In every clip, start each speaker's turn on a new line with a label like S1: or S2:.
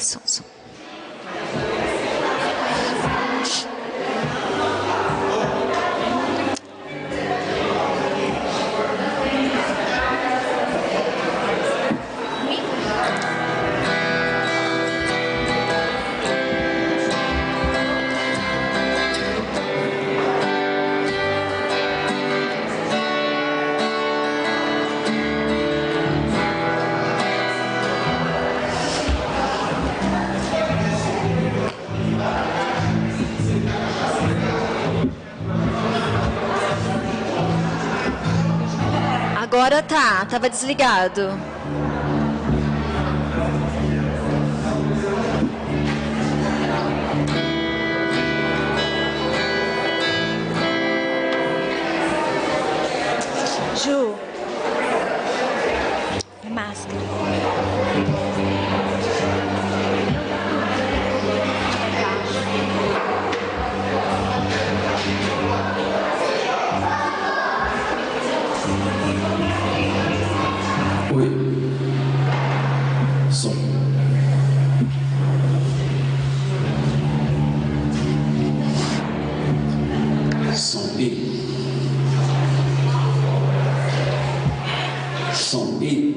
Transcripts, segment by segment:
S1: som. Agora tá, tava desligado. Ju, máscara.
S2: Oi. Som. Som e. Som e.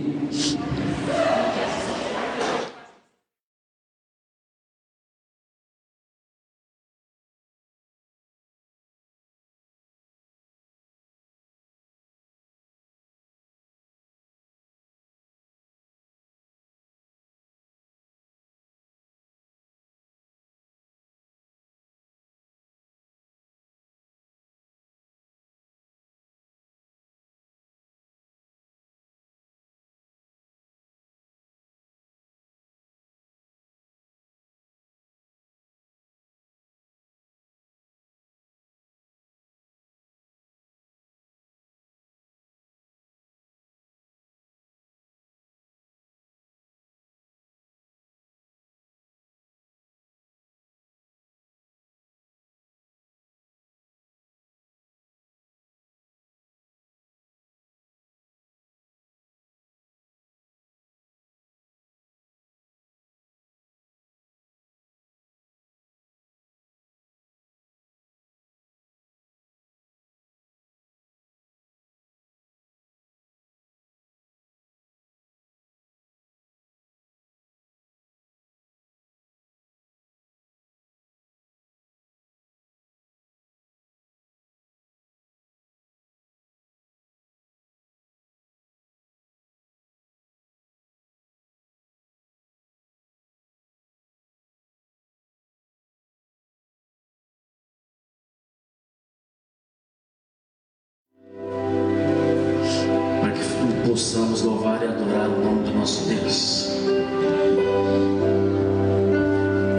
S2: Possamos louvar e adorar o nome do nosso Deus.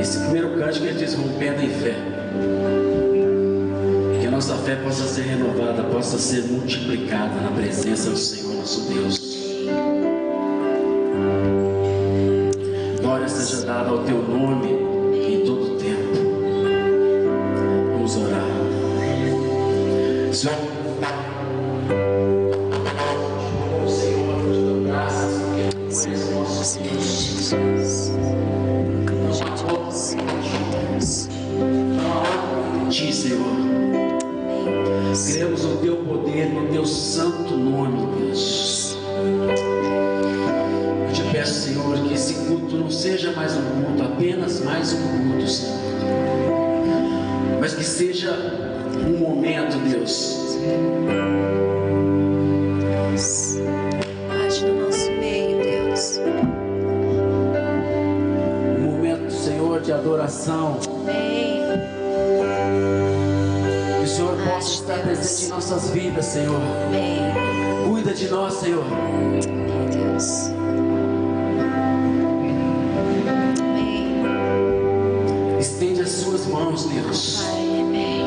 S2: Esse primeiro cântico ele diz: rompendo em fé. Que a nossa fé possa ser renovada, possa ser multiplicada na presença do Senhor nosso Deus. Glória seja dada ao teu nome em todo o tempo. Vamos orar. Senhor, Ti, Senhor, cremos no Teu poder, no Teu santo nome, Deus. Eu te peço, Senhor, que esse culto não seja mais um culto, apenas mais um culto, Senhor, mas que seja um momento, Deus,
S1: Age no nosso meio, Deus.
S2: um momento, Senhor, de adoração.
S1: Amém.
S2: Que o Senhor possa estar presente em nossas vidas, Senhor.
S1: Amém.
S2: Cuida de nós, Senhor.
S1: Amém, Deus. Amém.
S2: Estende as suas mãos, Deus.
S1: Pai, amém.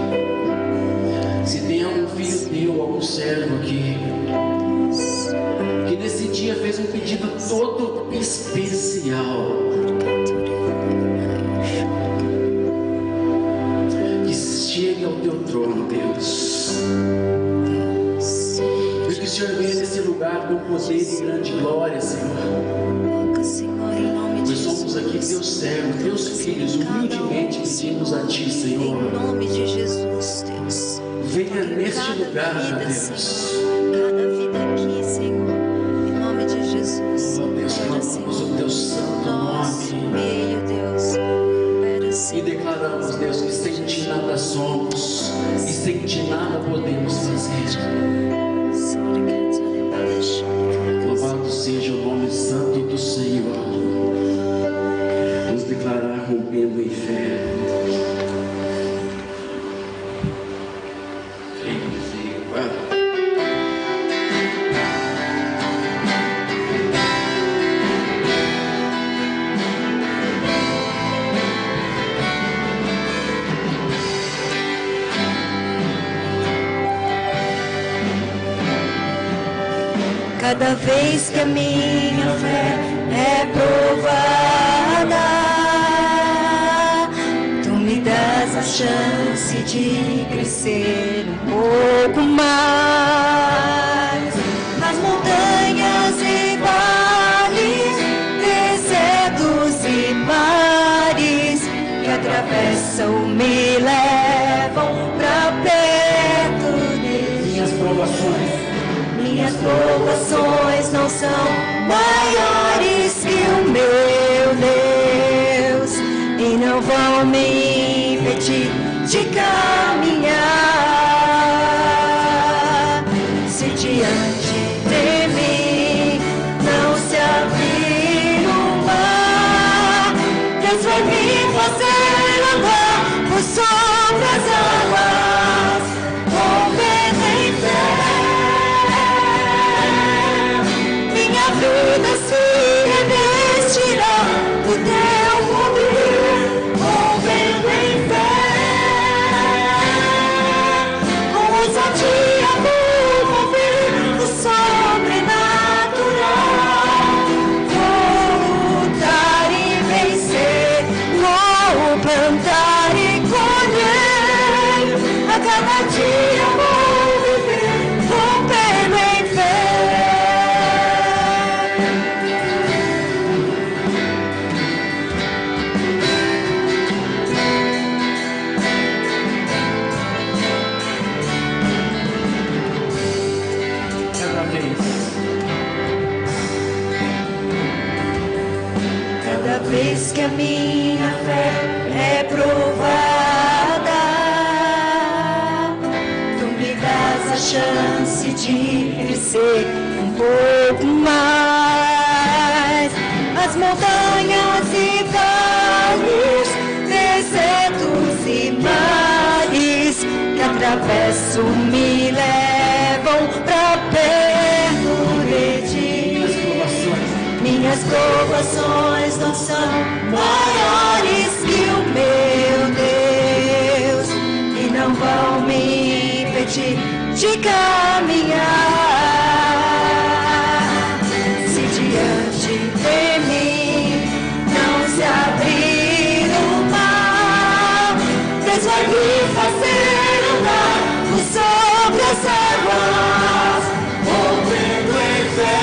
S2: Se tem algum filho teu, algum servo aqui, que nesse dia fez um pedido todo especial, que chegue ao teu trono, Deus. E que o Senhor venha nesse lugar com poder e grande glória, Senhor.
S1: Senhor, em nome de
S2: Nós somos aqui teus servos, teus filhos, humildemente pedimos a Ti,
S1: Em
S2: Senhor.
S1: nome de Jesus, Deus.
S2: Venha neste lugar, meu
S1: vida,
S2: Deus.
S1: Senhor. Cada vida aqui, Senhor. Em nome de Jesus.
S2: Oh, Deus,
S1: Opera,
S2: clamamos
S1: Senhor.
S2: o Teu santo
S1: Nosso
S2: nome.
S1: meio, Deus. Opera,
S2: E
S1: Senhor.
S2: declaramos, Deus, que sem Ti nada somos e sem Ti nada podemos fazer. Louvado seja o nome santo do Senhor. Vamos declarar rompendo em fé.
S1: Cada vez que a minha fé é provada, tu me das a chance de crescer um pouco mais. Nas montanhas e vales, desertos e mares que atravessam me levam pra perto de
S2: Minhas provações.
S1: Minhas provações não são maiores que o meu Deus e não vão me impedir de caminhar. Se diante de mim não se abrir o mar, Deus vai me fazer andar por sobre as águas, rompendo em fé. Minha vida se revestirá do teu poder, movendo em fé. Com ousadia vou mover o sobrenatural. Vou lutar e vencer, vou plantar e colher. A cada dia vou viver, rompendo em fé. Cada vez que a minha fé é provada, tu me das a chance de crescer um pouco mais. As montanhas e vales, desertos e mares que atravesso me levam pra perto de ti. Minhas provações não são maiores que o meu Deus e não vão me impedir de caminhar. Se diante de mim não se abrir o mar, Deus vai me fazer andar por sobre as águas, rompendo em fé.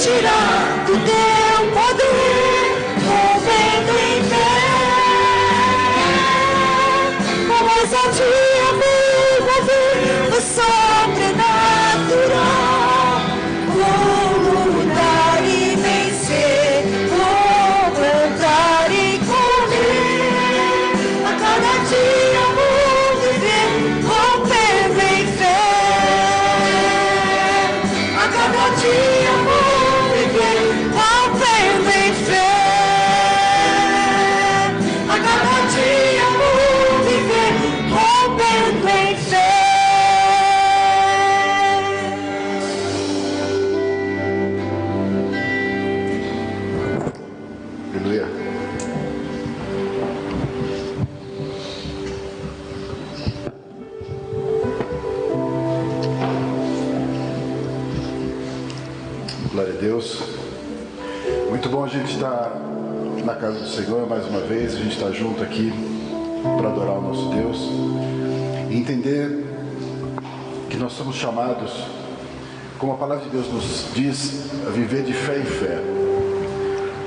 S1: Tirar do teu poder, movendo em fé. Com ousadia vou mover o sobrenatural. Vou lutar e vencer, vou plantar e colher. A cada dia vou viver, rompendo em fé. A cada dia rompendo em fé. A cada dia vou viver, rompendo
S3: Deus. Muito bom a gente estar na casa do Senhor mais uma vez, a gente está junto aqui para adorar o nosso Deus e entender que nós somos chamados, como a palavra de Deus nos diz, a viver de fé em fé.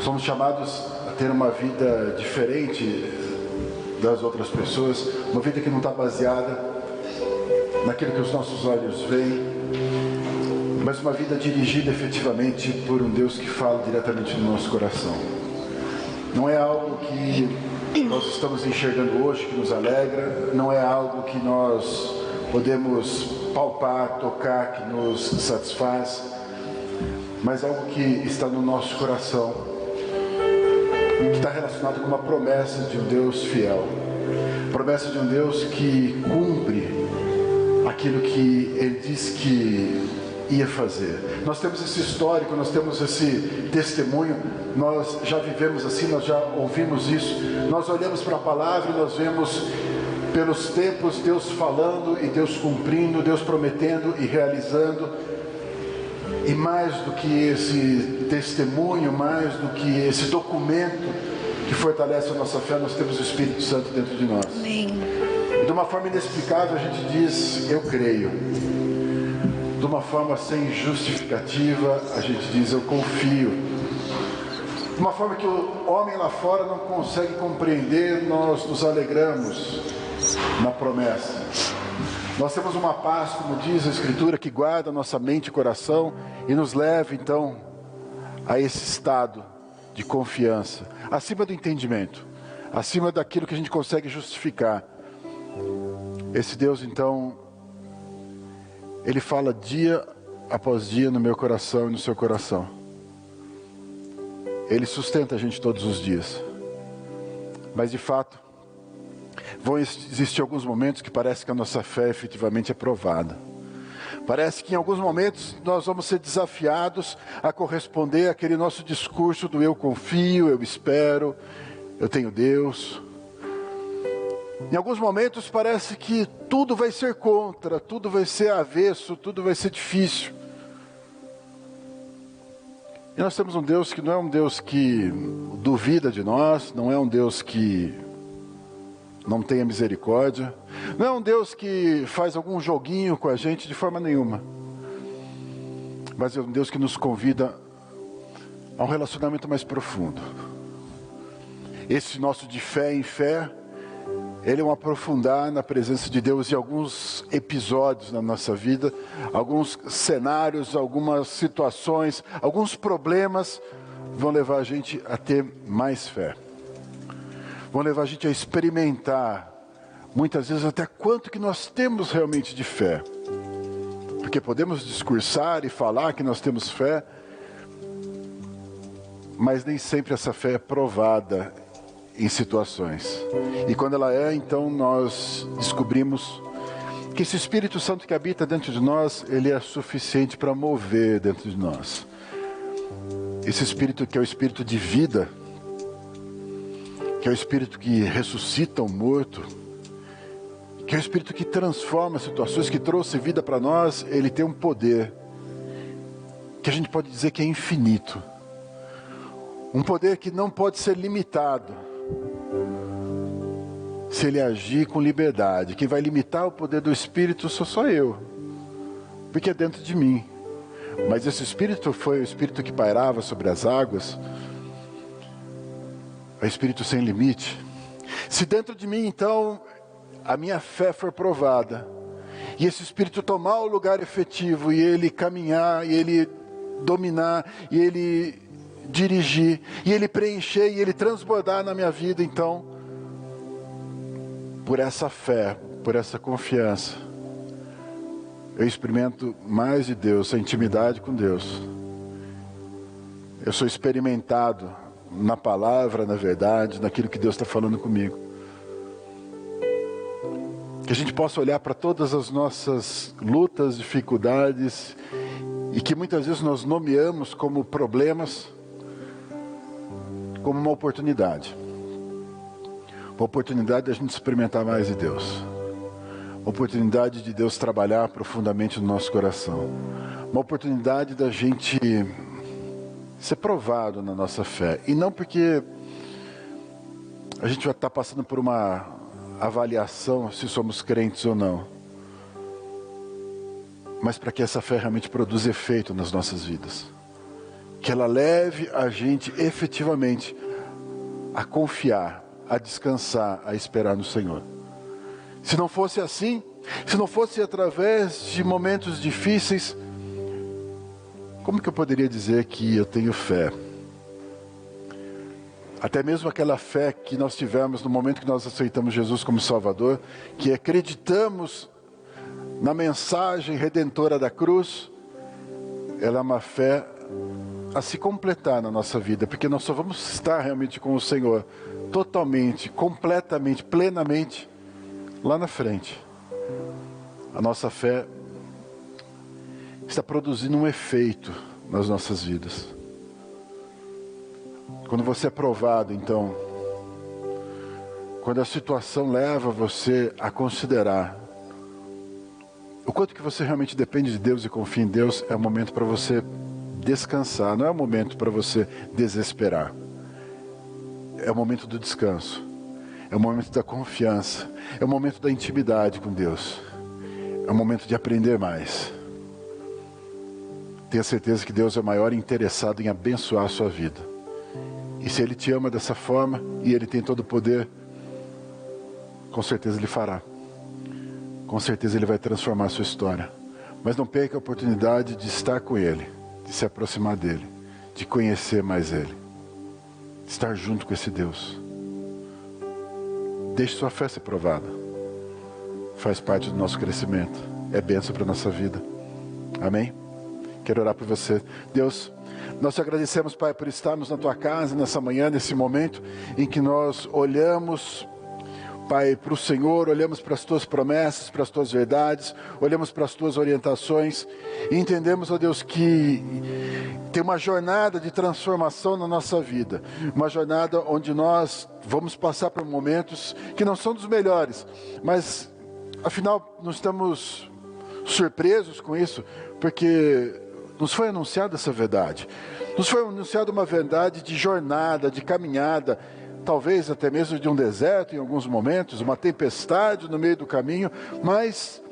S3: Somos chamados a ter uma vida diferente das outras pessoas, uma vida que não está baseada naquilo que os nossos olhos veem, mas uma vida dirigida efetivamente por um Deus que fala diretamente no nosso coração. Não é algo que nós estamos enxergando hoje que nos alegra, não é algo que nós podemos palpar, tocar, que nos satisfaz, mas algo que está no nosso coração, que está relacionado com uma promessa de um Deus fiel, promessa de um Deus que cumpre aquilo que Ele diz que ia fazer. Nós temos esse histórico, nós temos esse testemunho, nós já vivemos assim, nós já ouvimos isso, nós olhamos para a palavra e nós vemos pelos tempos Deus falando e Deus cumprindo, Deus prometendo e realizando. E mais do que esse testemunho, mais do que esse documento que fortalece a nossa fé, nós temos o Espírito Santo dentro de nós.
S1: Amém.
S3: E de uma forma inexplicável a gente diz, eu creio. De uma forma sem justificativa, a gente diz, eu confio. De uma forma que o homem lá fora não consegue compreender, nós nos alegramos na promessa. Nós temos uma paz, como diz a Escritura, que guarda nossa mente e coração e nos leva então a esse estado de confiança, acima do entendimento, acima daquilo que a gente consegue justificar. Esse Deus então, Ele fala dia após dia no meu coração e no seu coração. Ele sustenta a gente todos os dias. Mas de fato, vão existir alguns momentos que parece que a nossa fé efetivamente é provada. Parece que em alguns momentos nós vamos ser desafiados a corresponder àquele nosso discurso do eu confio, eu espero, eu tenho Deus. Em alguns momentos parece que tudo vai ser contra, tudo vai ser avesso, tudo vai ser difícil. E nós temos um Deus que não é um Deus que duvida de nós, não é um Deus que não tenha misericórdia, não é um Deus que faz algum joguinho com a gente de forma nenhuma, mas é um Deus que nos convida a um relacionamento mais profundo. Esse nosso de fé em fé, ele é um aprofundar na presença de Deus em alguns episódios na nossa vida, alguns cenários, algumas situações, alguns problemas vão levar a gente a ter mais fé. Vão levar a gente a experimentar, muitas vezes até quanto que nós temos realmente de fé. Porque podemos discursar e falar que nós temos fé, mas nem sempre essa fé é provada em situações. E quando ela é, então nós descobrimos que esse Espírito Santo que habita dentro de nós, ele é suficiente para mover dentro de nós. Esse Espírito que é o Espírito de vida, que é o Espírito que ressuscita o morto, que é o Espírito que transforma situações, que trouxe vida para nós, ele tem um poder que a gente pode dizer que é infinito. Um poder que não pode ser limitado. Se ele agir com liberdade, quem vai limitar o poder do Espírito sou eu, porque é dentro de mim. Mas esse Espírito foi o Espírito que pairava sobre as águas, é Espírito sem limite. Se dentro de mim, então, a minha fé for provada, e esse Espírito tomar o lugar efetivo, e ele caminhar, e ele dominar, e ele dirigir, e ele preencher, e ele transbordar na minha vida, então, por essa fé, por essa confiança, eu experimento mais de Deus, a intimidade com Deus. Eu sou experimentado na palavra, na verdade, naquilo que Deus está falando comigo. Que a gente possa olhar para todas as nossas lutas, dificuldades, e que muitas vezes nós nomeamos como problemas, como uma oportunidade. Uma oportunidade de a gente experimentar mais de Deus. Uma oportunidade de Deus trabalhar profundamente no nosso coração. Uma oportunidade da gente ser provado na nossa fé. E não porque a gente vai estar passando por uma avaliação se somos crentes ou não, mas para que essa fé realmente produza efeito nas nossas vidas. Que ela leve a gente efetivamente a confiar, a descansar, a esperar no Senhor. Se não fosse assim, se não fosse através de momentos difíceis, como que eu poderia dizer que eu tenho fé? Até mesmo aquela fé que nós tivemos no momento que nós aceitamos Jesus como Salvador, que acreditamos na mensagem redentora da cruz, ela é uma fé a se completar na nossa vida, porque nós só vamos estar realmente com o Senhor, totalmente, completamente, plenamente, lá na frente. A nossa fé está produzindo um efeito nas nossas vidas. Quando você é provado, então, quando a situação leva você a considerar o quanto que você realmente depende de Deus e confia em Deus, é o momento para você descansar, não é o momento para você desesperar. É o momento do descanso, é o momento da confiança, é o momento da intimidade com Deus, é o momento de aprender mais. Tenha certeza que Deus é o maior interessado em abençoar a sua vida. E se Ele te ama dessa forma, e Ele tem todo o poder, com certeza Ele fará. Com certeza Ele vai transformar a sua história. Mas não perca a oportunidade de estar com Ele, de se aproximar dEle, de conhecer mais Ele, de estar junto com esse Deus. Deixe sua fé ser provada. Faz parte do nosso crescimento. É bênção para a nossa vida. Amém? Quero orar por você. Deus, nós te agradecemos, Pai, por estarmos na Tua casa nessa manhã, nesse momento em que nós olhamos, Pai, para o Senhor, olhamos para as Tuas promessas, para as Tuas verdades, olhamos para as Tuas orientações e entendemos, ó Deus, que tem uma jornada de transformação na nossa vida, uma jornada onde nós vamos passar por momentos que não são dos melhores, mas afinal não estamos surpresos com isso, porque nos foi anunciada essa verdade, nos foi anunciada uma verdade de jornada, de caminhada, talvez até mesmo de um deserto em alguns momentos, uma tempestade no meio do caminho, mas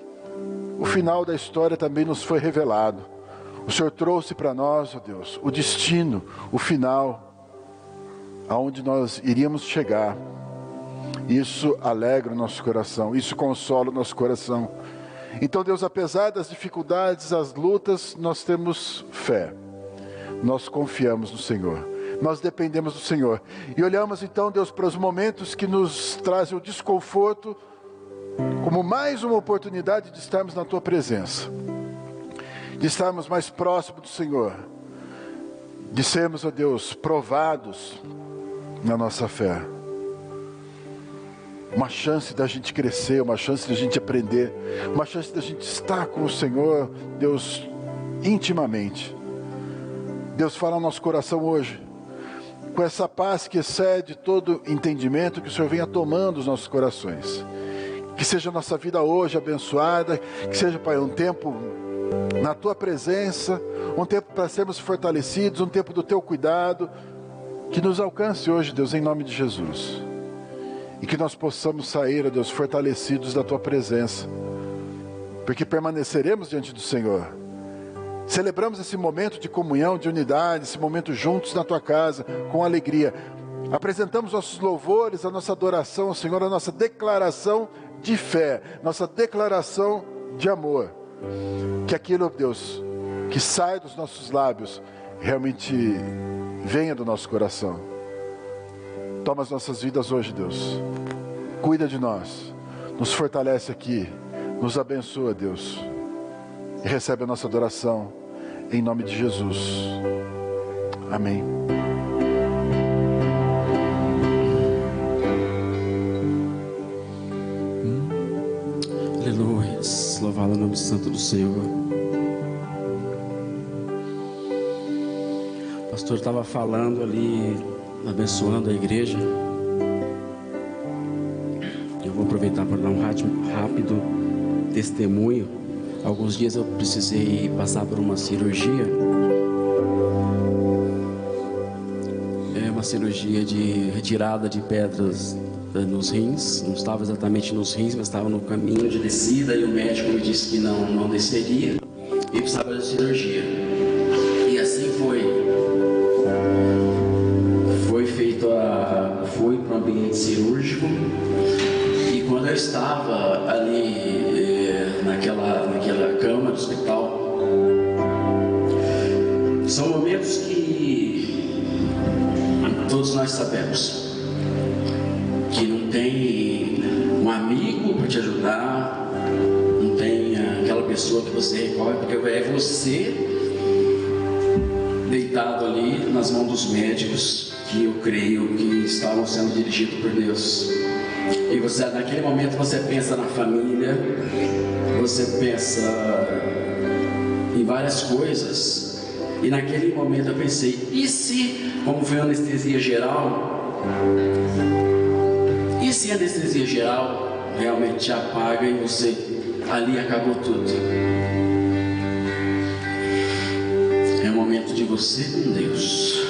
S3: o final da história também nos foi revelado. O Senhor trouxe para nós, ó Deus, o destino, o final, aonde nós iríamos chegar. Isso alegra o nosso coração, isso consola o nosso coração. Então, Deus, apesar das dificuldades, das lutas, nós temos fé. Nós confiamos no Senhor. Nós dependemos do Senhor. E olhamos então, Deus, para os momentos que nos trazem o desconforto, como mais uma oportunidade de estarmos na Tua presença. De estarmos mais próximos do Senhor. De sermos, ó Deus, provados na nossa fé. Uma chance da gente crescer, uma chance da gente aprender, uma chance da gente estar com o Senhor, Deus, intimamente. Deus, fala ao nosso coração hoje, com essa paz que excede todo entendimento, que o Senhor venha tomando os nossos corações. Que seja a nossa vida hoje abençoada, que seja, Pai, um tempo na Tua presença, um tempo para sermos fortalecidos, um tempo do Teu cuidado, que nos alcance hoje, Deus, em nome de Jesus. E que nós possamos sair, ó Deus, fortalecidos da Tua presença, porque permaneceremos diante do Senhor. Celebramos esse momento de comunhão, de unidade, esse momento juntos na Tua casa, com alegria. Apresentamos nossos louvores, a nossa adoração ao Senhor, a nossa declaração de fé, nossa declaração de amor. Que aquilo, ó Deus, que sai dos nossos lábios, realmente venha do nosso coração. Toma as nossas vidas hoje, Deus. Cuida de nós. Nos fortalece aqui. Nos abençoa, Deus. E recebe a nossa adoração. Em nome de Jesus. Amém.
S2: Aleluia. Louvado o nome santo do Senhor. O pastor estava falando ali, abençoando a igreja. Eu vou aproveitar para dar um rápido testemunho. Alguns dias eu precisei passar por uma cirurgia cirurgia de retirada de pedras nos rins. Não estava exatamente nos rins, mas estava no caminho de descida, e o médico me disse que não desceria e precisava de cirurgia. E assim foi feito fui para o ambiente cirúrgico, e quando eu estava ali naquela cama do hospital, são momentos que todos nós sabemos que não tem um amigo para te ajudar, não tem aquela pessoa que você recorre, porque é você deitado ali nas mãos dos médicos, que eu creio que estavam sendo dirigidos por Deus. E você, naquele momento, você pensa na família, você pensa em várias coisas. E naquele momento eu pensei, e se, como foi a anestesia geral, e se a anestesia geral realmente te apaga e você ali acabou tudo? É o momento de você com Deus,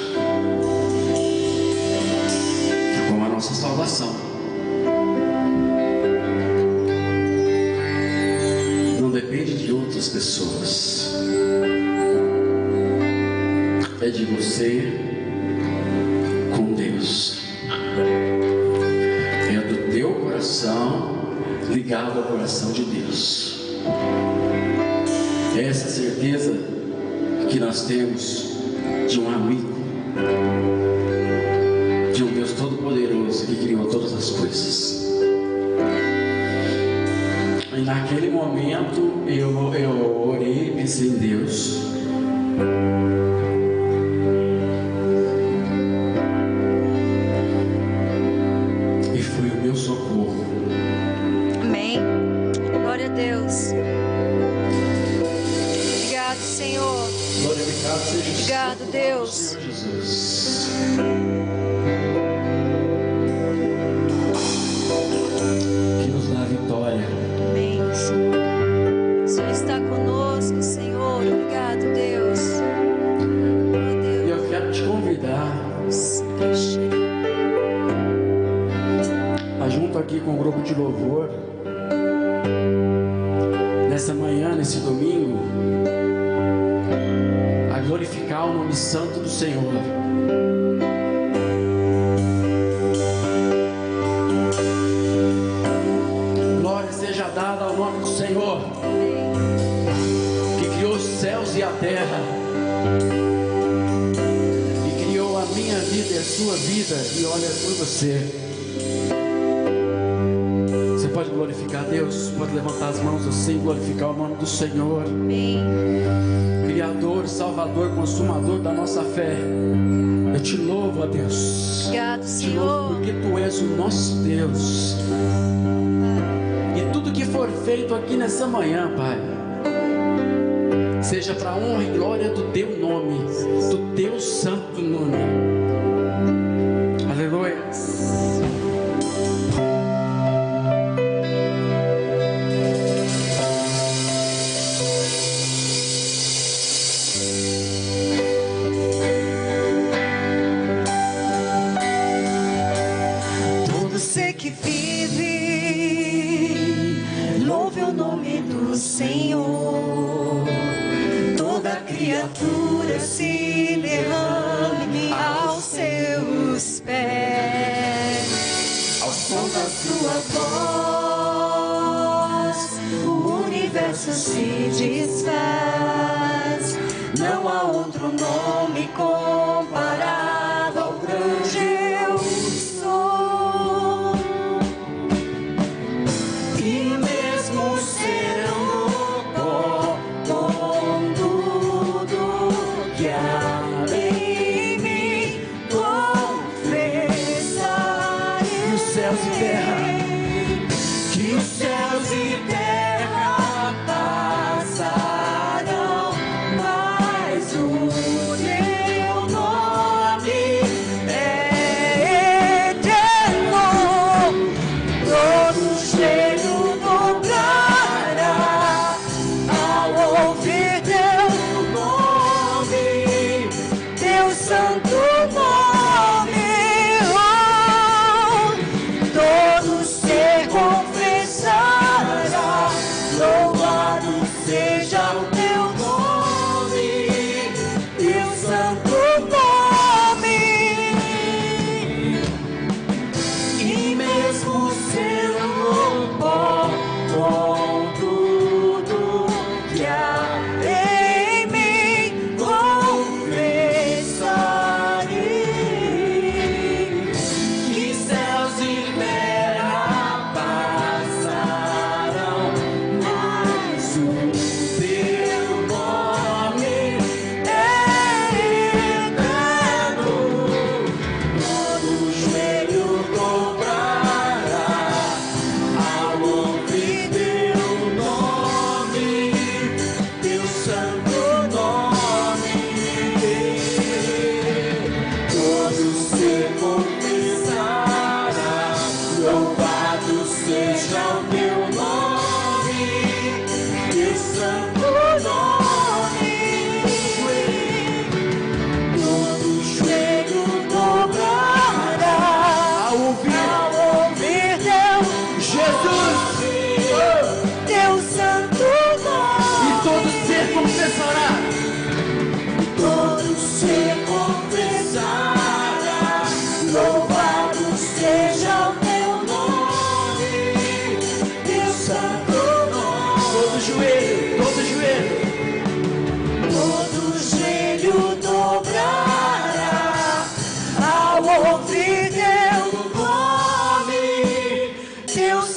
S2: com a nossa salvação. Não depende de outras pessoas, é de você com Deus, é do teu coração ligado ao coração de Deus. É essa certeza que nós temos de um amigo, de um Deus Todo-Poderoso que criou todas as coisas. E naquele momento eu orei e pensei em Deus. E foi o meu socorro.
S1: Amém. Glória a Deus. Obrigado, Senhor.
S2: Glorificado seja
S1: Obrigado, Deus.
S2: Senhor Jesus. Que nos dá a vitória.
S1: Amém, Senhor. O Senhor está conosco, Senhor. Obrigado, Deus. Oh,
S2: E eu quero te convidar a, junto aqui com o grupo de louvor, nessa manhã, nesse domingo, a glorificar o nome santo do Senhor. Glória seja dada ao nome do Senhor, que criou os céus e a terra, e criou a minha vida e a sua vida, e olha por você. Você pode glorificar Deus, pode levantar as mãos assim, glorificar o nome do Senhor.
S1: Amém.
S2: Criador, Salvador, Consumador da nossa fé, eu te louvo, ó Deus.
S1: Obrigado,
S2: Te louvo
S1: Senhor.
S2: porque Tu és o nosso Deus. E tudo que for feito aqui nessa manhã, Pai, seja para honra e glória do Teu nome, do Teu santo nome. Aleluia.
S1: Você que vive, louve o nome do Senhor. Toda criatura se derrame aos seus pés. Ao som da sua voz, o universo se desfaz. Não há outro nome comparado ao grande eu sou. E mesmo sendo pó, com tudo que há em mim, confessarei
S2: Que os céus e terra,
S1: que os céus e terra passarão, mas o teu nome é eterno. Todo cheiro dobrará ao ouvir teu nome, teu santo nome.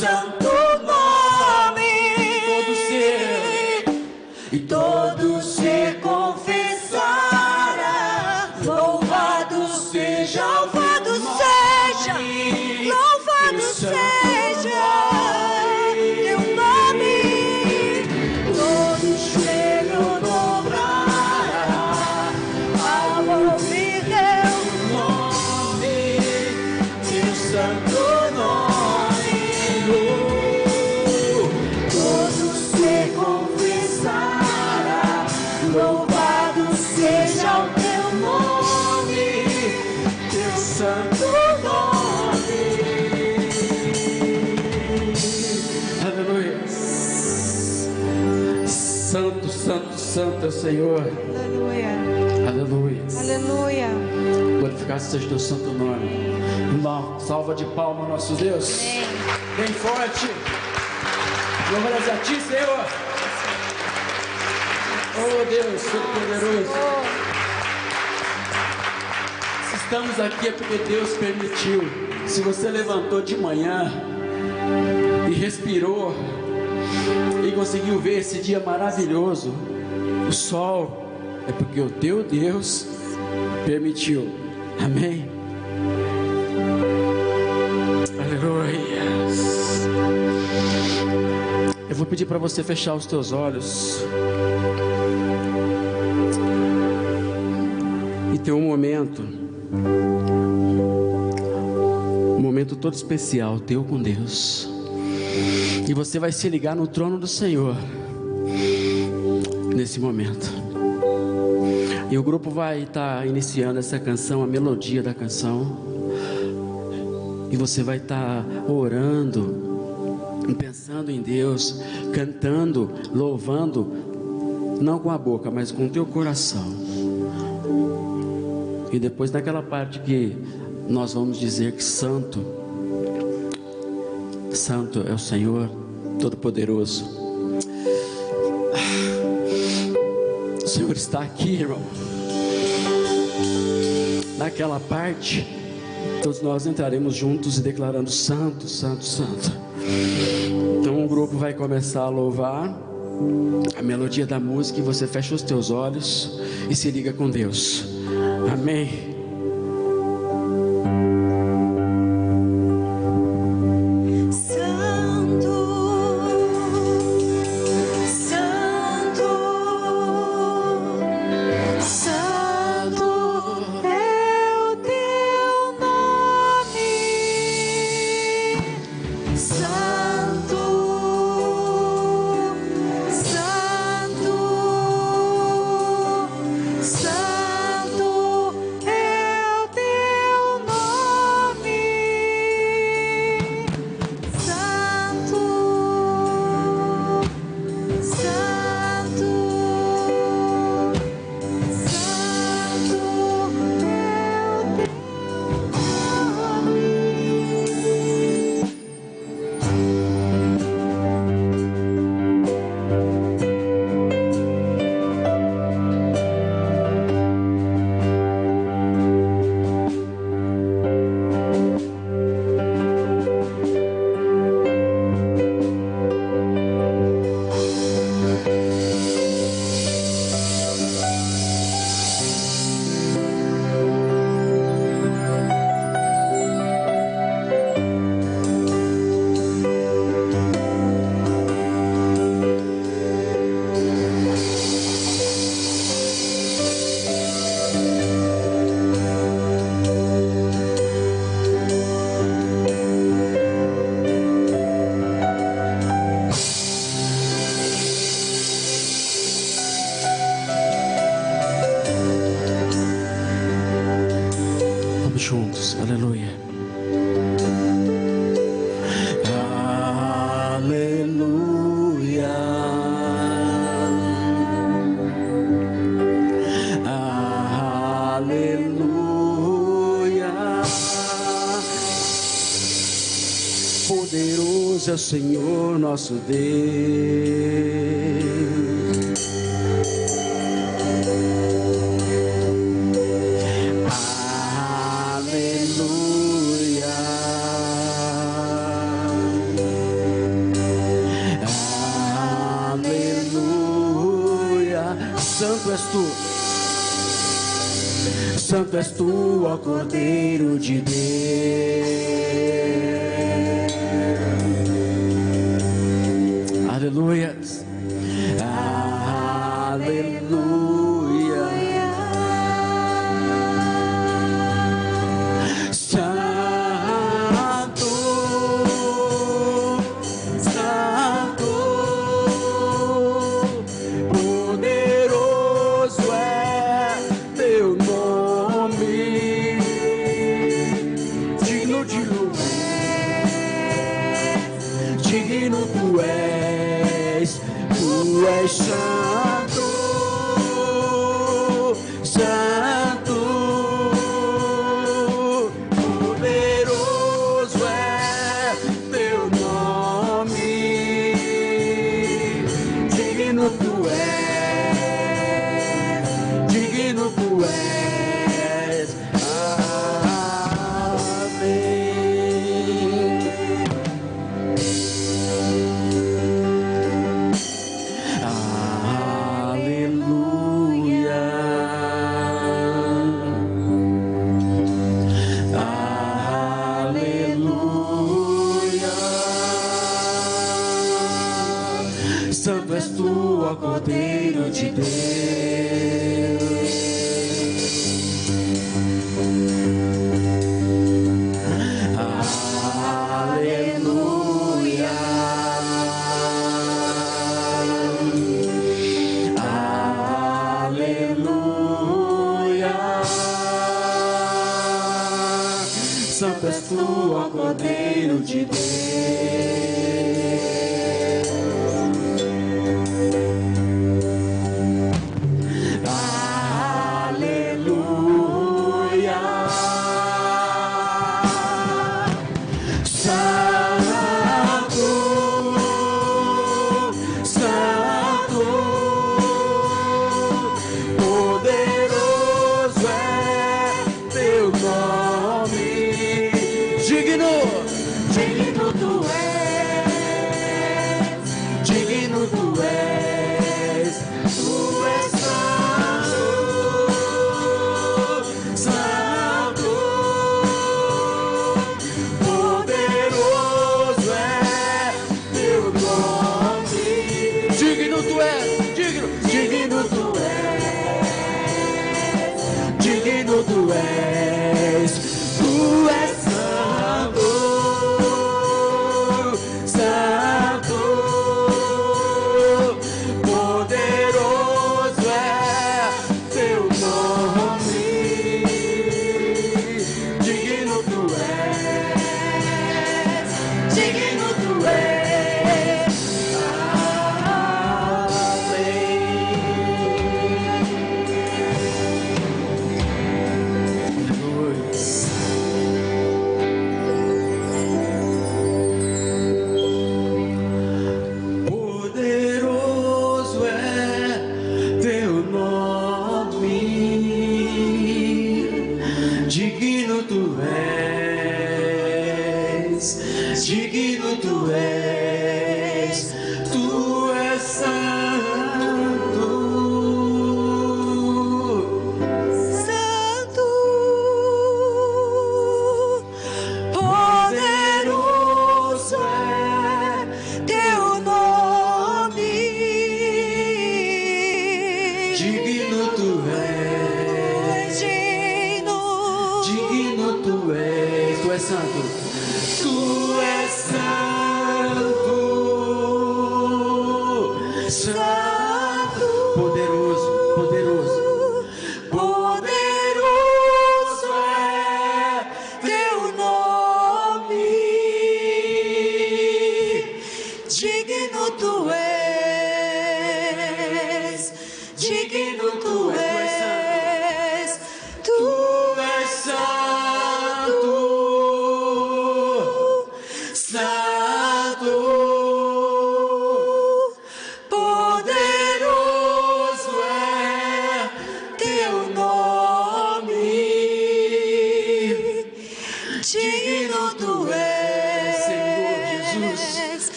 S1: santo nome.
S2: Todo ser,
S1: E todo ser confessará: louvado seja, louvado seja, louvado seja teu nome. Todo joelho dobrará ao ouvir teu nome, teu santo nome. Todo ser confessará: louvado seja o teu nome, teu santo nome.
S2: aleluia. Santo, santo, santo é o Senhor.
S1: Aleluia,
S2: Aleluia.
S1: aleluia.
S2: Glorificado seja o teu santo nome. Uma salva de palmas ao nosso Deus.
S1: Amém.
S2: Bem forte. Glórias a ti, Senhor. Oh Deus, Todo-Poderoso. Se estamos aqui é porque Deus permitiu. Se você levantou de manhã e respirou e conseguiu ver esse dia maravilhoso, o sol, é porque o teu Deus permitiu. Amém. Aleluia. Eu vou pedir para você fechar os teus olhos e ter um momento todo especial teu com Deus. E você vai se ligar no trono do Senhor nesse momento. E o grupo vai estar iniciando essa canção, a melodia da canção. E você vai estar orando, pensando em Deus, cantando, louvando, não com a boca, mas com o teu coração. E depois naquela parte que nós vamos dizer que santo, santo é o Senhor Todo-Poderoso. O Senhor está aqui, irmão. Naquela parte, todos nós entraremos juntos e declarando santo, santo, santo. Então o grupo vai começar a louvar a melodia da música e você fecha os teus olhos e se liga com Deus. Amém. Juntos, aleluia. Aleluia. Aleluia. Poderoso é o Senhor nosso Deus. tu. Santo és tu, ó Cordeiro de Deus. Aleluia. Aleluia. Santo, Santo, poderoso é teu nome, digno de louvor, digno tu és santo, santo, poderoso é teu nome, digno tu és, digno tu és, Santo és tu, ó Cordeiro de Deus. Aleluia. Aleluia. Santo és tu, ó Cordeiro de Deus.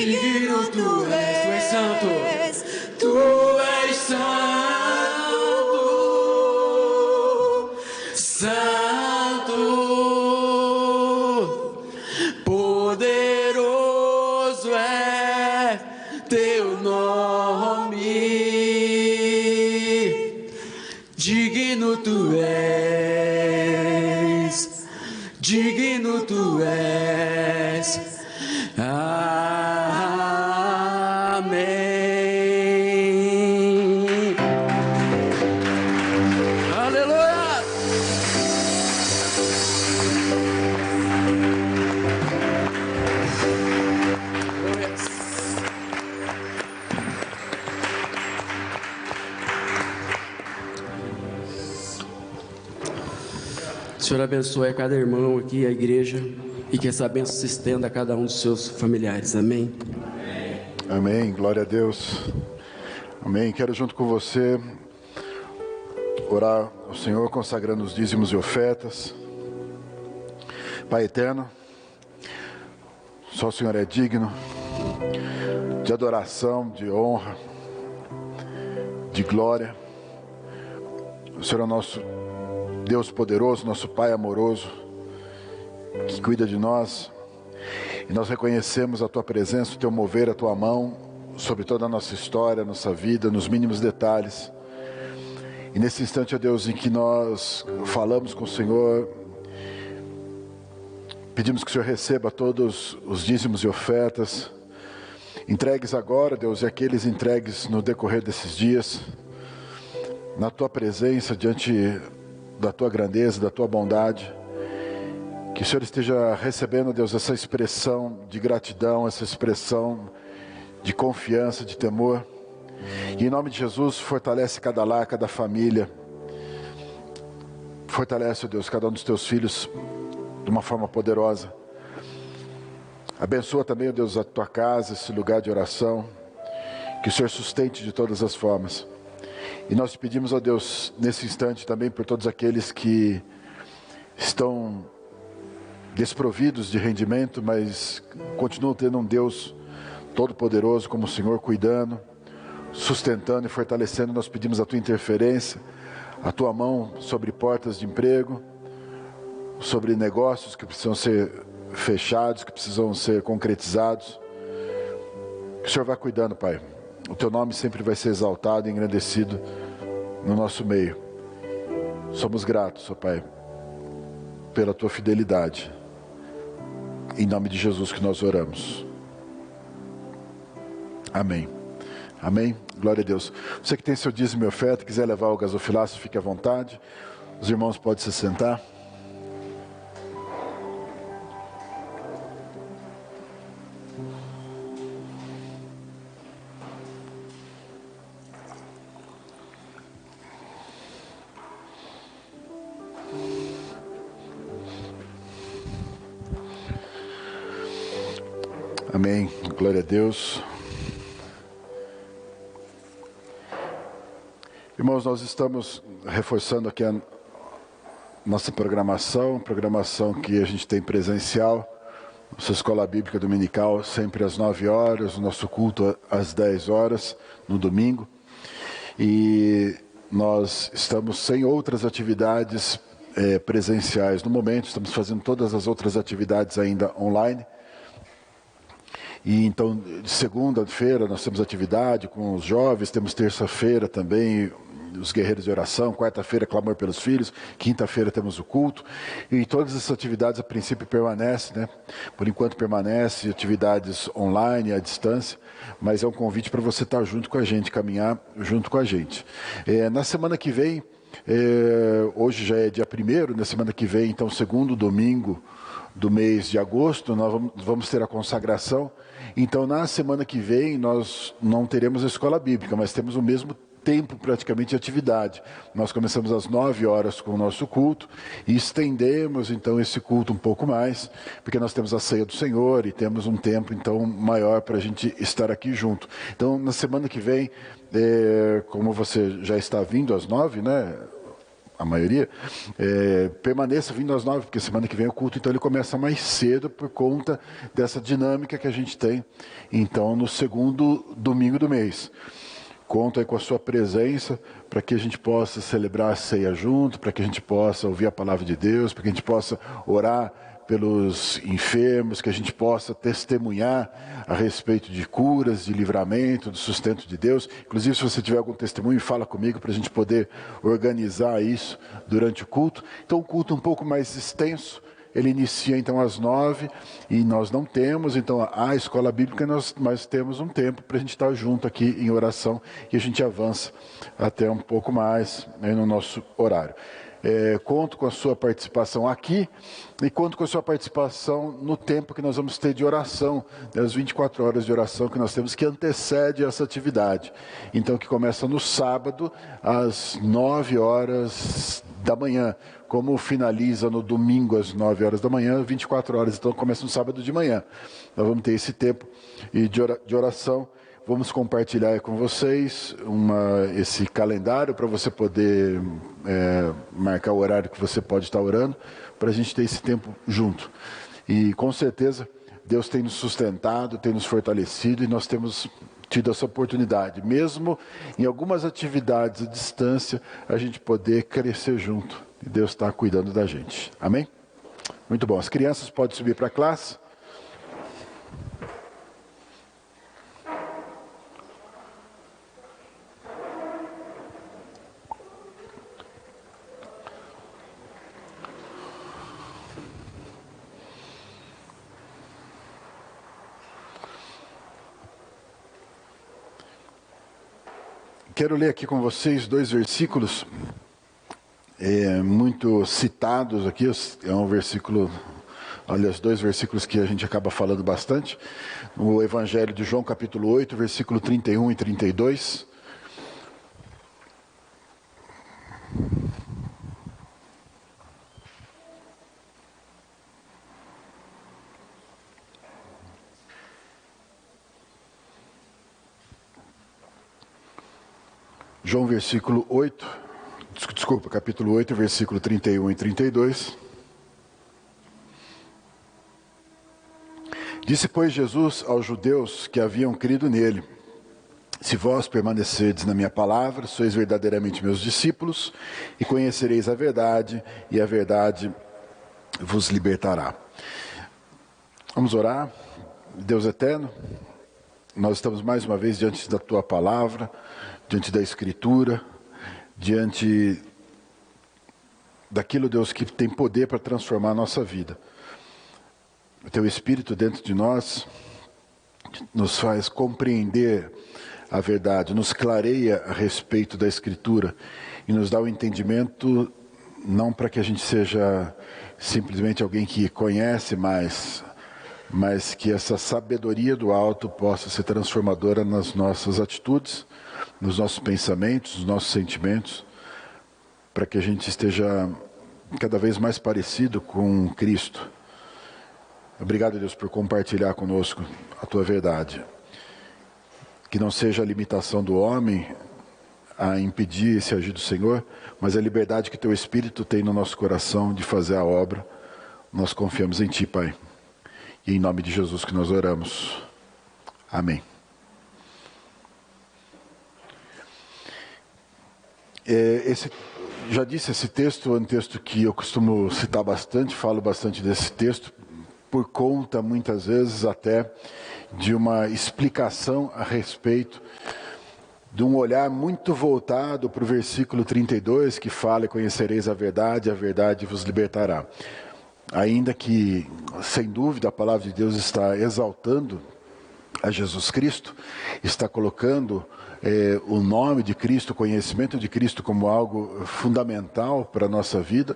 S1: Digno tu és,
S2: santo, tu és santo. Poderoso é teu nome, digno tu és, digno tu és. Amém. Aleluia. O Senhor abençoe a cada irmão aqui, a igreja, e que essa bênção se estenda a cada um dos seus familiares. Amém.
S3: Amém, glória a Deus. Amém. Quero junto com você orar ao Senhor, consagrando os dízimos e ofertas. Pai eterno, só o Senhor é digno de adoração, de honra, de glória. O Senhor é o nosso Deus poderoso, nosso Pai amoroso, que cuida de nós. E nós reconhecemos a Tua presença, o Teu mover, a Tua mão sobre toda a nossa história, a nossa vida, nos mínimos detalhes. E nesse instante, ó Deus, em que nós falamos com o Senhor, pedimos que o Senhor receba todos os dízimos e ofertas, entregues agora, Deus, e aqueles entregues no decorrer desses dias, na Tua presença, diante da Tua grandeza, da Tua bondade. Que o Senhor esteja recebendo, Deus, essa expressão de gratidão, essa expressão de confiança, de temor. E em nome de Jesus, fortalece cada lar, cada família. Fortalece, ó Deus, cada um dos Teus filhos de uma forma poderosa. Abençoa também, ó Deus, a Tua casa, esse lugar de oração. Que o Senhor sustente de todas as formas. E nós te pedimos, ó Deus, nesse instante também por todos aqueles que estão desprovidos de rendimento, mas continuam tendo um Deus todo-poderoso como o Senhor, cuidando, sustentando e fortalecendo. Nós pedimos a Tua interferência, a Tua mão sobre portas de emprego, sobre negócios que precisam ser fechados, que precisam ser concretizados. Que o Senhor vai cuidando, Pai. O Teu nome sempre vai ser exaltado e engrandecido no nosso meio. Somos gratos, ó Pai, pela Tua fidelidade. Em nome de Jesus que nós oramos. Amém. Amém. Glória a Deus. Você que tem seu dízimo e oferta, quiser levar o gasofilácio, fique à vontade. Os irmãos podem se sentar. Amém, glória a Deus. Irmãos, nós estamos reforçando aqui a nossa programação que a gente tem presencial, nossa escola bíblica dominical, sempre às 9 horas, o nosso culto às 10 horas, no domingo. E nós estamos sem outras atividades presenciais no momento, estamos fazendo todas as outras atividades ainda online. E então, de segunda-feira nós temos atividade com os jovens, temos terça-feira também os guerreiros de oração, quarta-feira clamor pelos filhos, quinta-feira temos o culto. E todas essas atividades a princípio permanecem, né? Por enquanto permanece atividades online, à distância, mas é um convite para você estar junto com a gente, caminhar junto com a gente. Na semana que vem, hoje já é dia 1º, na semana que vem, então segundo domingo do mês de agosto, nós vamos ter a consagração. Então, na semana que vem, nós não teremos a escola bíblica, mas temos o mesmo tempo praticamente de atividade. Nós começamos às 9 horas com o nosso culto e estendemos então esse culto um pouco mais, porque nós temos a ceia do Senhor e temos um tempo então maior para a gente estar aqui junto. Então, na semana que vem, como você já está vindo às 9, né? A maioria, permaneça vindo às 9, porque semana que vem é o culto, então ele começa mais cedo por conta dessa dinâmica que a gente tem, então, no segundo domingo do mês. Conto aí com a sua presença, para que a gente possa celebrar a ceia junto, para que a gente possa ouvir a palavra de Deus, para que a gente possa orar pelos enfermos, que a gente possa testemunhar a respeito de curas, de livramento, do sustento de Deus. Inclusive, se você tiver algum testemunho, fala comigo para a gente poder organizar isso durante o culto. Então, um culto um pouco mais extenso. Ele inicia então às 9 e nós não temos, então, a escola bíblica, mas temos um tempo para a gente estar junto aqui em oração e a gente avança até um pouco mais, né, no nosso horário. Conto com a sua participação aqui e conto com a sua participação no tempo que nós vamos ter de oração, das 24 horas de oração que nós temos, que antecede essa atividade. Então, que começa no sábado, às 9 horas da manhã. Como finaliza no domingo às 9 horas da manhã, 24 horas, então começa no sábado de manhã. Nós vamos ter esse tempo de oração. Vamos compartilhar com vocês esse calendário para você poder marcar o horário que você pode estar orando, para a gente ter esse tempo junto. E com certeza Deus tem nos sustentado, tem nos fortalecido e nós temos tido essa oportunidade, mesmo em algumas atividades à distância, a gente poder crescer junto. E Deus está cuidando da gente. Amém? Muito bom. As crianças podem subir para a classe. Quero ler aqui com vocês 2 versículos muito citados aqui. É um versículo, aliás, 2 versículos que a gente acaba falando bastante. No Evangelho de João, capítulo 8, versículo 31 e 32. João capítulo 8, versículo 31 e 32. Disse, pois, Jesus aos judeus que haviam crido nele: se vós permanecerdes na minha palavra, sois verdadeiramente meus discípulos, e conhecereis a verdade, e a verdade vos libertará. Vamos orar. Deus eterno, nós estamos mais uma vez diante da tua palavra, diante da Escritura, diante daquilo, Deus, que tem poder para transformar a nossa vida. O teu Espírito dentro de nós nos faz compreender a verdade, nos clareia a respeito da Escritura e nos dá o entendimento, não para que a gente seja simplesmente alguém que conhece mais, mas que essa sabedoria do alto possa ser transformadora nas nossas atitudes, nos nossos pensamentos, nos nossos sentimentos, para que a gente esteja cada vez mais parecido com Cristo. Obrigado, Deus, por compartilhar conosco a tua verdade. Que não seja a limitação do homem a impedir esse agir do Senhor, mas a liberdade que teu Espírito tem no nosso coração de fazer a obra. Nós confiamos em ti, Pai. E em nome de Jesus que nós oramos. Amém. Já disse, esse texto é um texto que eu costumo citar bastante, falo bastante desse texto, por conta, muitas vezes, até de uma explicação a respeito de um olhar muito voltado para o versículo 32, que fala: e conhecereis a verdade vos libertará. Ainda que, sem dúvida, a palavra de Deus está exaltando a Jesus Cristo, está colocando o nome de Cristo, o conhecimento de Cristo como algo fundamental para a nossa vida,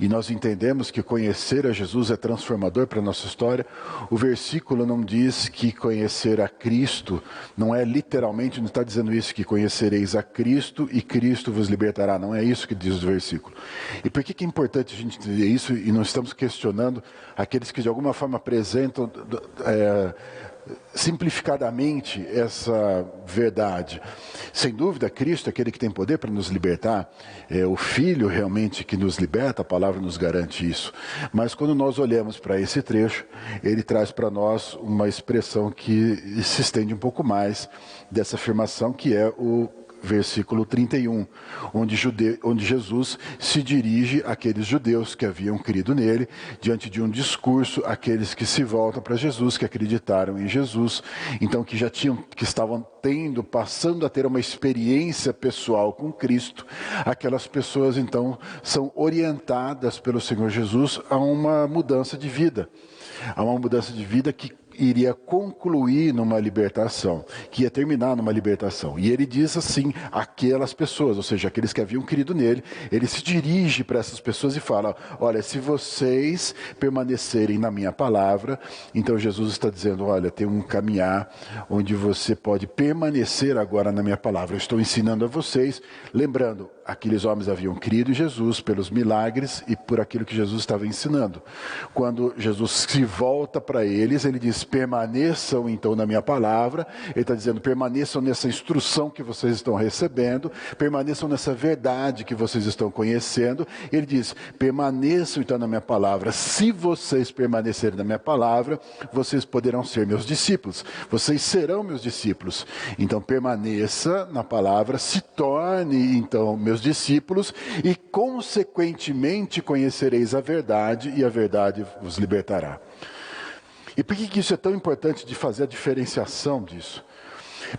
S3: e nós entendemos que conhecer a Jesus é transformador para a nossa história. O versículo não diz que conhecer a Cristo, não é literalmente, não está dizendo isso, que conhecereis a Cristo e Cristo vos libertará, não é isso que diz o versículo. E por que é importante a gente entender isso, e não estamos questionando aqueles que de alguma forma apresentam simplificadamente essa verdade? Sem dúvida, Cristo é aquele que tem poder para nos libertar, é o Filho realmente que nos liberta, a palavra nos garante isso. Mas quando nós olhamos para esse trecho, ele traz para nós uma expressão que se estende um pouco mais dessa afirmação, que é o versículo 31, onde Jesus se dirige àqueles judeus que haviam crido nele, diante de um discurso, aqueles que se voltam para Jesus, que acreditaram em Jesus, então que estavam passando a ter uma experiência pessoal com Cristo. Aquelas pessoas então são orientadas pelo Senhor Jesus a uma mudança de vida. A uma mudança de vida que iria concluir numa libertação, que ia terminar numa libertação. E ele diz assim, aquelas pessoas, ou seja, aqueles que haviam crido nele, ele se dirige para essas pessoas e fala, olha, se vocês permanecerem na minha palavra, então Jesus está dizendo, olha, tem um caminhar onde você pode permanecer agora na minha palavra. Eu estou ensinando a vocês, lembrando, aqueles homens haviam crido em Jesus pelos milagres e por aquilo que Jesus estava ensinando. Quando Jesus se volta para eles, ele diz, permaneçam então na minha palavra. Ele está dizendo, permaneçam nessa instrução que vocês estão recebendo, permaneçam nessa verdade que vocês estão conhecendo. Ele diz, permaneçam então na minha palavra. Se vocês permanecerem na minha palavra, vocês poderão ser meus discípulos. Vocês serão meus discípulos. Então permaneça na palavra, se torne então meus discípulos e consequentemente conhecereis a verdade e a verdade vos libertará. E por que isso é tão importante de fazer a diferenciação disso?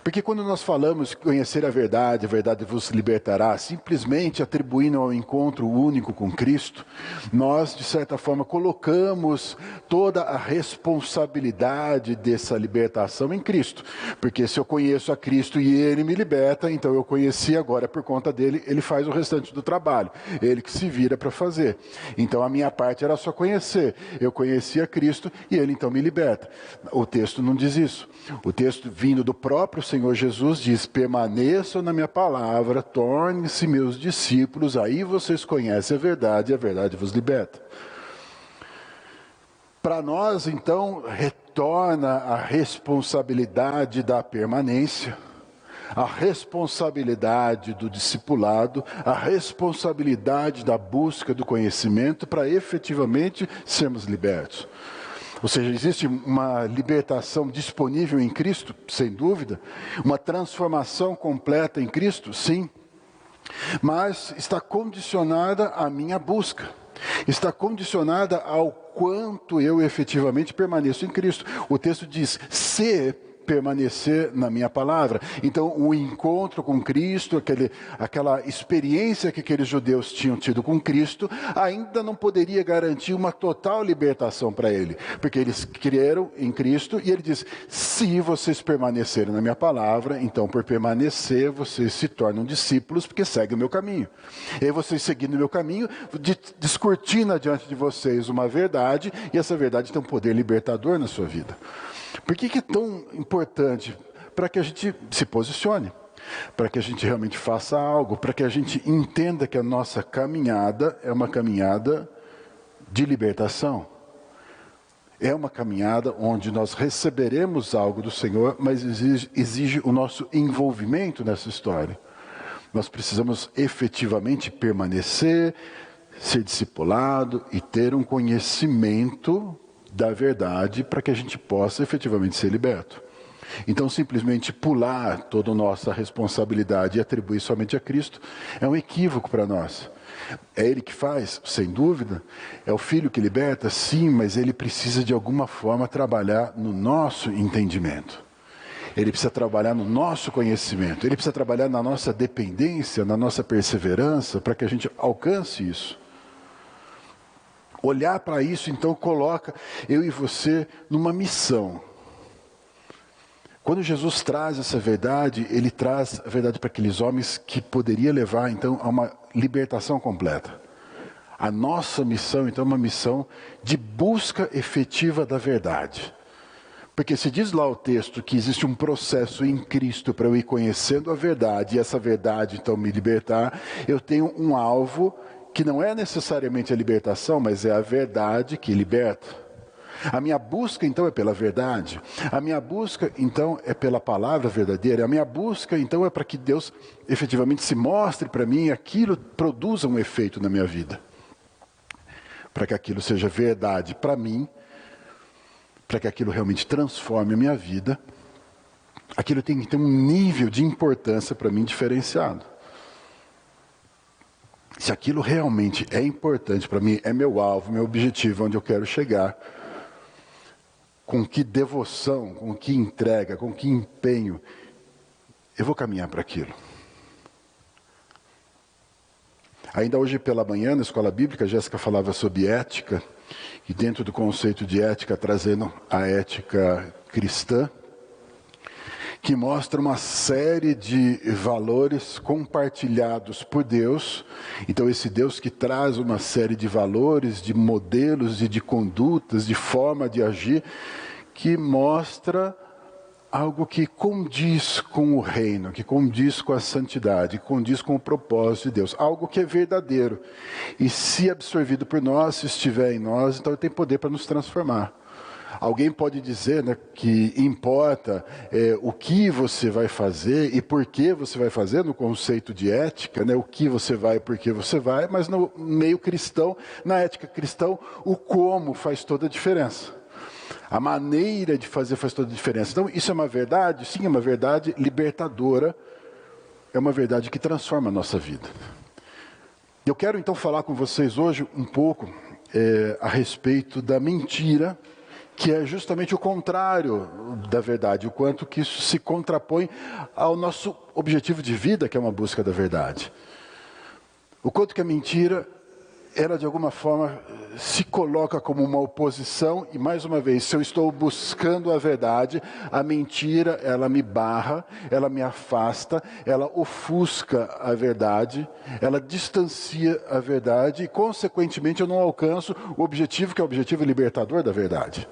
S3: Porque quando nós falamos conhecer a verdade vos libertará, simplesmente atribuindo ao encontro único com Cristo, nós, de certa forma, colocamos toda a responsabilidade dessa libertação em Cristo. Porque se eu conheço a Cristo e Ele me liberta, então eu conheci agora, por conta dele, Ele faz o restante do trabalho. Ele que se vira para fazer. Então a minha parte era só conhecer. Eu conheci a Cristo e Ele então me liberta. O texto não diz isso. O texto vindo do próprio Senhor Jesus diz, permaneçam na minha palavra, tornem-se meus discípulos, aí vocês conhecem a verdade e a verdade vos liberta. Para nós, então, retorna a responsabilidade da permanência, a responsabilidade do discipulado, a responsabilidade da busca do conhecimento para efetivamente sermos libertos. Ou seja, existe uma libertação disponível em Cristo, sem dúvida. Uma transformação completa em Cristo, sim. Mas está condicionada à minha busca. Está condicionada ao quanto eu efetivamente permaneço em Cristo. O texto diz, se permanecer na minha palavra. Então, o encontro com Cristo, aquela experiência que aqueles judeus tinham tido com Cristo, ainda não poderia garantir uma total libertação para ele, porque eles creram em Cristo e ele diz, se vocês permanecerem na minha palavra, então por permanecer, vocês se tornam discípulos, porque seguem o meu caminho. E aí vocês seguindo o meu caminho, descortina diante de vocês uma verdade, e essa verdade tem um poder libertador na sua vida. Por que é tão importante? Para que a gente se posicione, para que a gente realmente faça algo, para que a gente entenda que a nossa caminhada é uma caminhada de libertação. É uma caminhada onde nós receberemos algo do Senhor, mas exige o nosso envolvimento nessa história. Nós precisamos efetivamente permanecer, ser discipulado e ter um conhecimento da verdade para que a gente possa efetivamente ser liberto. Então, simplesmente pular toda a nossa responsabilidade e atribuir somente a Cristo é um equívoco para nós. É Ele que faz, sem dúvida. É o Filho que liberta, sim, mas Ele precisa de alguma forma trabalhar no nosso entendimento. Ele precisa trabalhar no nosso conhecimento. Ele precisa trabalhar na nossa dependência, na nossa perseverança, para que a gente alcance isso. Olhar para isso, então, coloca eu e você numa missão. Quando Jesus traz essa verdade, Ele traz a verdade para aqueles homens que poderia levar, então, a uma libertação completa. A nossa missão, então, é uma missão de busca efetiva da verdade. Porque se diz lá o texto que existe um processo em Cristo para eu ir conhecendo a verdade, e essa verdade, então, me libertar, eu tenho um alvo que não é necessariamente a libertação, mas é a verdade que liberta. A minha busca, então, é pela verdade. A minha busca, então, é pela palavra verdadeira. A minha busca, então, é para que Deus efetivamente se mostre para mim e aquilo produza um efeito na minha vida. Para que aquilo seja verdade para mim, para que aquilo realmente transforme a minha vida aquilo tem que ter um nível de importância para mim diferenciado. Se aquilo realmente é importante para mim, é meu alvo, meu objetivo, onde eu quero chegar, com que devoção, com que entrega, com que empenho, eu vou caminhar para aquilo. Ainda hoje pela manhã, na escola bíblica, a Jéssica falava sobre ética, e dentro do conceito de ética, trazendo a ética cristã, que mostra uma série de valores compartilhados por Deus. Então esse Deus que traz uma série de valores, de modelos e de condutas, de forma de agir, que mostra algo que condiz com o reino, que condiz com a santidade, que condiz com o propósito de Deus. Algo que é verdadeiro. E se absorvido por nós, se estiver em nós, então ele tem poder para nos transformar. Alguém pode dizer, né, que importa o que você vai fazer e por que você vai fazer, no conceito de ética, né, o que você vai e por que você vai, mas no meio cristão, na ética cristã, o como faz toda a diferença. A maneira de fazer faz toda a diferença. Então, isso é uma verdade? Sim, é uma verdade libertadora, é uma verdade que transforma a nossa vida. Eu quero então falar com vocês hoje um pouco a respeito da mentira, que é justamente o contrário da verdade, o quanto que isso se contrapõe ao nosso objetivo de vida, que é uma busca da verdade. O quanto que a mentira, ela de alguma forma se coloca como uma oposição, e mais uma vez, se eu estou buscando a verdade, a mentira, ela me barra, ela me afasta, ela ofusca a verdade, ela distancia a verdade, e consequentemente eu não alcanço o objetivo, que é o objetivo libertador da verdade.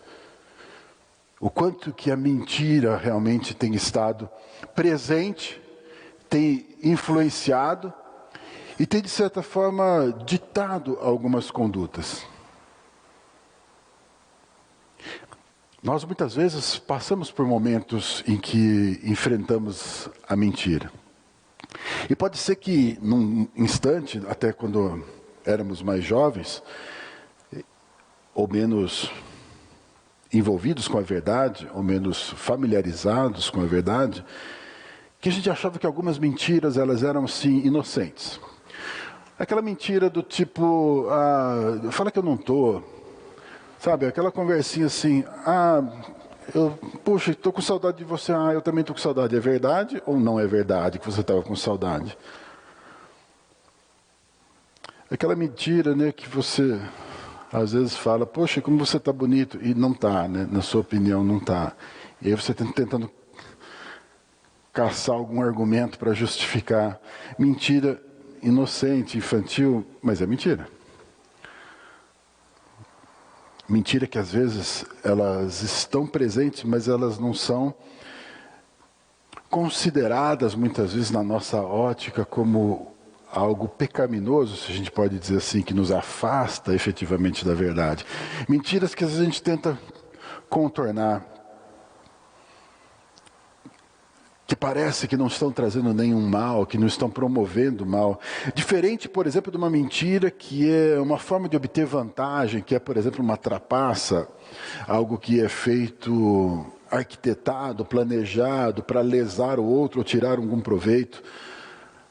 S3: O quanto que a mentira realmente tem estado presente, tem influenciado e tem de certa forma ditado algumas condutas. Nós muitas vezes passamos por momentos em que enfrentamos a mentira. E pode ser que num instante, até quando éramos mais jovens, ou menos envolvidos com a verdade, ou menos familiarizados com a verdade, que a gente achava que algumas mentiras, elas eram sim inocentes. Aquela mentira do tipo, fala que eu não estou, sabe, aquela conversinha assim, puxa, estou com saudade de você, eu também estou com saudade. É verdade ou não é verdade que você estava com saudade? Aquela mentira, né, que você às vezes fala, poxa, como você está bonito, e não está, né? Na sua opinião não está. E aí você está tentando caçar algum argumento para justificar. Mentira inocente, infantil, mas é mentira. Mentira que às vezes elas estão presentes, mas elas não são consideradas muitas vezes na nossa ótica como algo pecaminoso, se a gente pode dizer assim, que nos afasta efetivamente da verdade. Mentiras que às vezes a gente tenta contornar, que parece que não estão trazendo nenhum mal, que não estão promovendo mal. Diferente, por exemplo, de uma mentira que é uma forma de obter vantagem, que é, por exemplo, uma trapaça, algo que é feito, arquitetado, planejado para lesar o outro ou tirar algum proveito.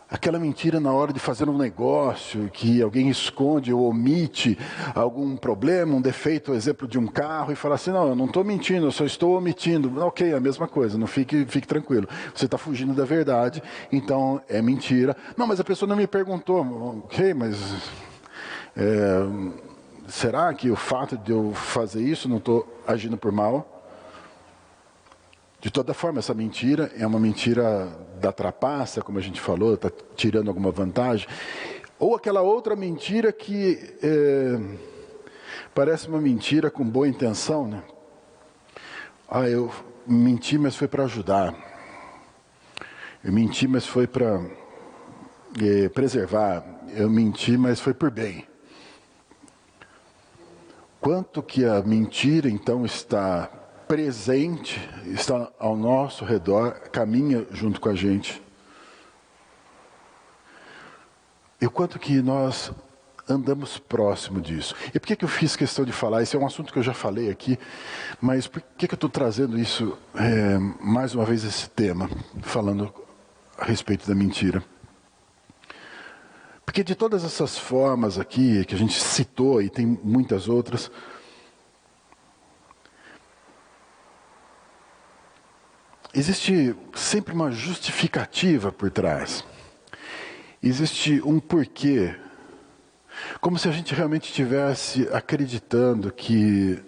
S3: Aquela mentira na hora de fazer um negócio, que alguém esconde ou omite algum problema, um defeito, exemplo de um carro, e fala assim, não, eu não estou mentindo, eu só estou omitindo. Ok, é a mesma coisa, não fique tranquilo. Você está fugindo da verdade, então é mentira. Não, mas a pessoa não me perguntou. Ok, mas será que o fato de eu fazer isso, não estou agindo por mal? De toda forma, essa mentira é uma mentira da trapaça, como a gente falou, está tirando alguma vantagem. Ou aquela outra mentira que parece uma mentira com boa intenção, né? Eu menti, mas foi para ajudar. Eu menti, mas foi para preservar. Eu menti, mas foi por bem. Quanto que a mentira, então, está presente, está ao nosso redor, caminha junto com a gente. E o quanto que nós andamos próximo disso. E por que eu fiz questão de falar? Esse é um assunto que eu já falei aqui, mas por que eu estou trazendo isso, mais uma vez, esse tema, falando a respeito da mentira? Porque de todas essas formas aqui, que a gente citou, e tem muitas outras, existe sempre uma justificativa por trás. Existe um porquê. Como se a gente realmente estivesse acreditando que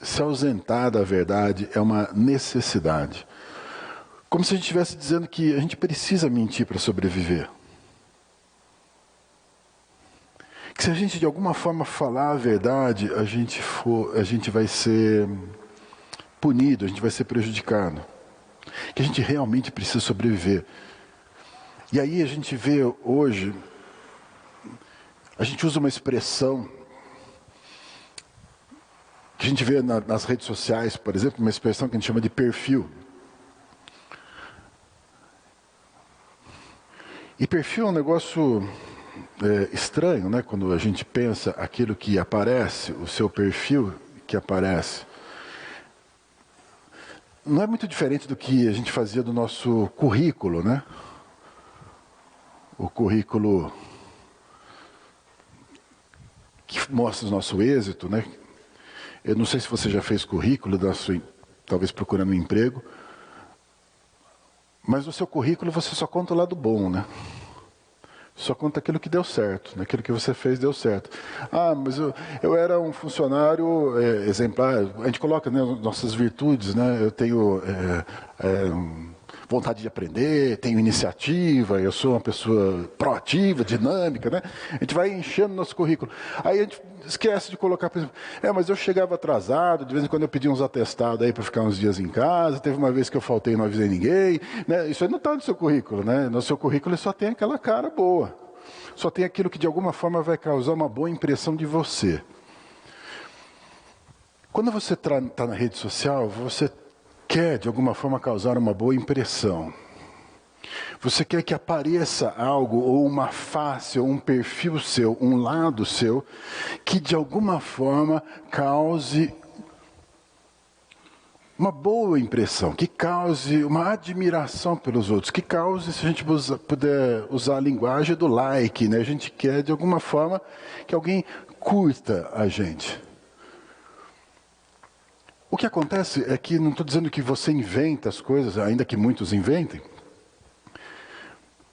S3: se ausentar da verdade é uma necessidade. Como se a gente estivesse dizendo que a gente precisa mentir para sobreviver. Que se a gente de alguma forma falar a verdade, a gente vai ser punido, a gente vai ser prejudicado. Que a gente realmente precisa sobreviver. E aí a gente vê hoje, a gente usa uma expressão que a gente vê nas redes sociais, por exemplo, uma expressão que a gente chama de perfil. E perfil é um negócio estranho, né? Quando a gente pensa aquilo que aparece, o seu perfil que aparece. Não é muito diferente do que a gente fazia do nosso currículo, né? O currículo que mostra o nosso êxito, né? Eu não sei se você já fez currículo, talvez procurando um emprego, mas no seu currículo você só conta o lado bom, né? Só conta aquilo que deu certo, né? Aquilo que você fez deu certo. Ah, mas eu era um funcionário exemplar. A gente coloca, né, nossas virtudes, né? Eu tenho vontade de aprender, tenho iniciativa, eu sou uma pessoa proativa, dinâmica, né? A gente vai enchendo nosso currículo. Aí a gente esquece de colocar, por exemplo, mas eu chegava atrasado, de vez em quando eu pedia uns atestados aí para ficar uns dias em casa, teve uma vez que eu faltei e não avisei ninguém, né? Isso aí não está no seu currículo, né? No seu currículo só tem aquela cara boa, só tem aquilo que de alguma forma vai causar uma boa impressão de você. Quando você está na rede social, você quer de alguma forma causar uma boa impressão. Você quer que apareça algo, ou uma face, ou um perfil seu, um lado seu, que de alguma forma cause uma boa impressão, que cause uma admiração pelos outros, que cause, se a gente puder usar a linguagem do like, né? A gente quer de alguma forma que alguém curta a gente. O que acontece é que, não estou dizendo que você inventa as coisas, ainda que muitos inventem,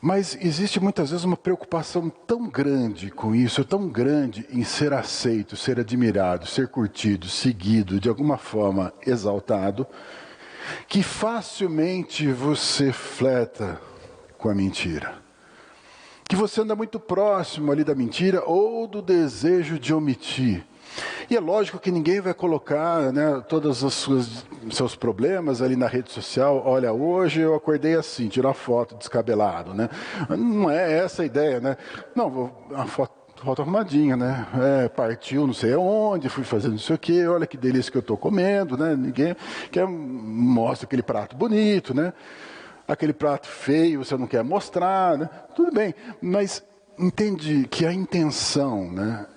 S3: mas existe muitas vezes uma preocupação tão grande com isso, tão grande em ser aceito, ser admirado, ser curtido, seguido, de alguma forma exaltado, que facilmente você fleta com a mentira. Que você anda muito próximo ali da mentira ou do desejo de omitir. E é lógico que ninguém vai colocar, né, todos os seus problemas ali na rede social. Olha, hoje eu acordei assim, tirar foto descabelado, né? Não é essa a ideia, né? Não, a foto arrumadinha, né? Partiu não sei aonde, fui fazendo não sei o quê, olha que delícia que eu estou comendo, né? Ninguém mostra aquele prato bonito, né? Aquele prato feio você não quer mostrar, né? Tudo bem, mas entende que a intenção, né?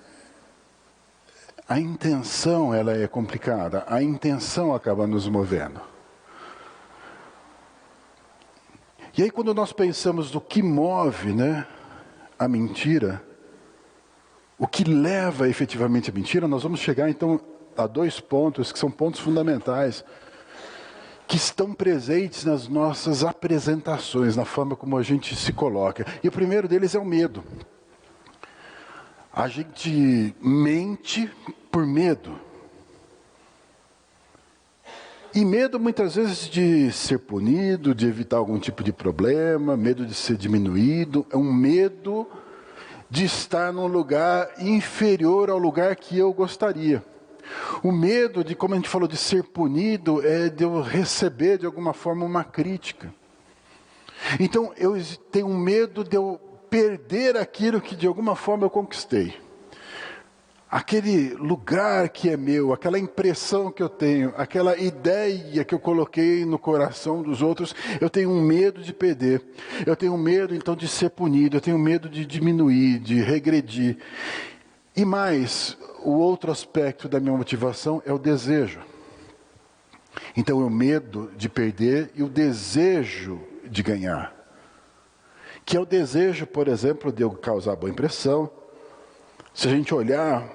S3: A intenção, ela é complicada. A intenção acaba nos movendo. E aí, quando nós pensamos no que move, né, a mentira, o que leva efetivamente a mentira, nós vamos chegar, então, a dois pontos, que são pontos fundamentais, que estão presentes nas nossas apresentações, na forma como a gente se coloca. E o primeiro deles é o medo. A gente mente por medo. E medo muitas vezes de ser punido, de evitar algum tipo de problema, medo de ser diminuído, é um medo de estar num lugar inferior ao lugar que eu gostaria. O medo de, como a gente falou, de ser punido, é de eu receber de alguma forma uma crítica. Então eu tenho um medo de eu perder aquilo que de alguma forma eu conquistei. aquele lugar que é meu, aquela impressão que eu tenho, aquela ideia que eu coloquei no coração dos outros, eu tenho um medo de perder. Eu tenho medo, então, de ser punido. Eu tenho medo de diminuir, de regredir. E mais, o outro aspecto da minha motivação é o desejo. Então, o medo de perder e o desejo de ganhar. Que é o desejo, por exemplo, de eu causar boa impressão. Se a gente olhar,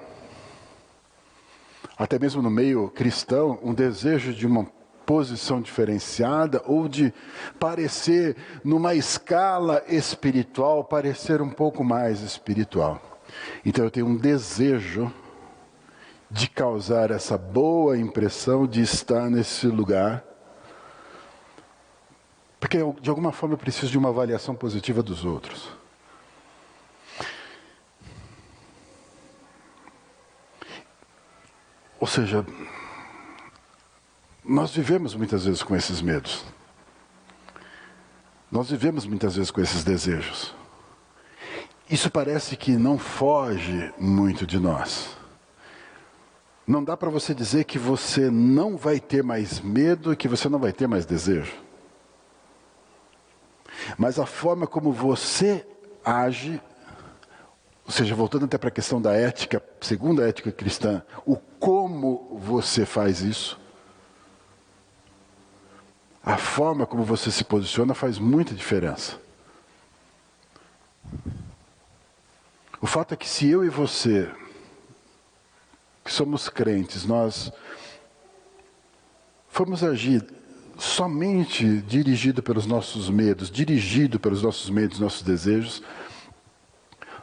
S3: até mesmo no meio cristão, um desejo de uma posição diferenciada ou de parecer, numa escala espiritual, parecer um pouco mais espiritual. Então eu tenho um desejo de causar essa boa impressão, de estar nesse lugar, porque de alguma forma eu preciso de uma avaliação positiva dos outros. Ou seja, nós vivemos muitas vezes com esses medos. Nós vivemos muitas vezes com esses desejos. Isso parece que não foge muito de nós. Não dá para você dizer que você não vai ter mais medo e que você não vai ter mais desejo. Mas a forma como você age, ou seja, voltando até para a questão da ética, segundo a ética cristã, o como você faz isso, a forma como você se posiciona faz muita diferença. O fato é que se eu e você, que somos crentes, nós formos agir somente dirigido pelos nossos medos, nossos desejos,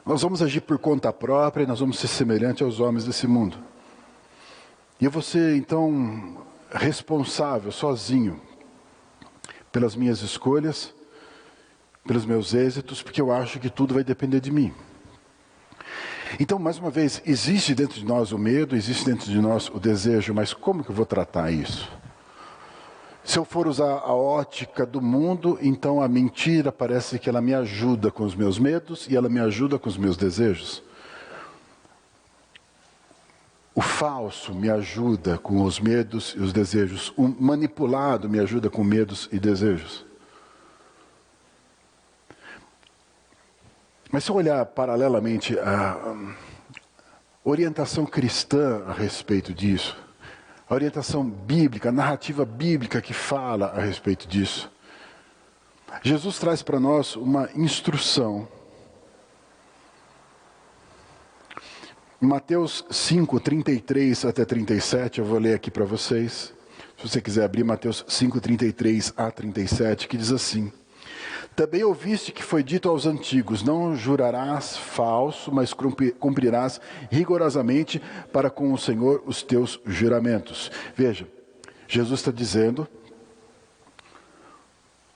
S3: nós vamos agir por conta própria e nós vamos ser semelhantes aos homens desse mundo. E eu vou ser, então, responsável, sozinho, pelas minhas escolhas, pelos meus êxitos, porque eu acho que tudo vai depender de mim. Então, mais uma vez, existe dentro de nós o medo, existe dentro de nós o desejo, mas como que eu vou tratar isso? Se eu for usar a ótica do mundo, então a mentira parece que ela me ajuda com os meus medos e ela me ajuda com os meus desejos. O falso me ajuda com os medos e os desejos. O manipulado me ajuda com medos e desejos. Mas se eu olhar paralelamente a orientação cristã a respeito disso, a orientação bíblica, a narrativa bíblica que fala a respeito disso, Jesus traz para nós uma instrução. Em Mateus 5, 33 até 37, eu vou ler aqui para vocês. Se você quiser abrir Mateus 5, 33 a 37, que diz assim: Também ouviste que foi dito aos antigos, não jurarás falso, mas cumprirás rigorosamente para com o Senhor os teus juramentos. Veja, Jesus está dizendo,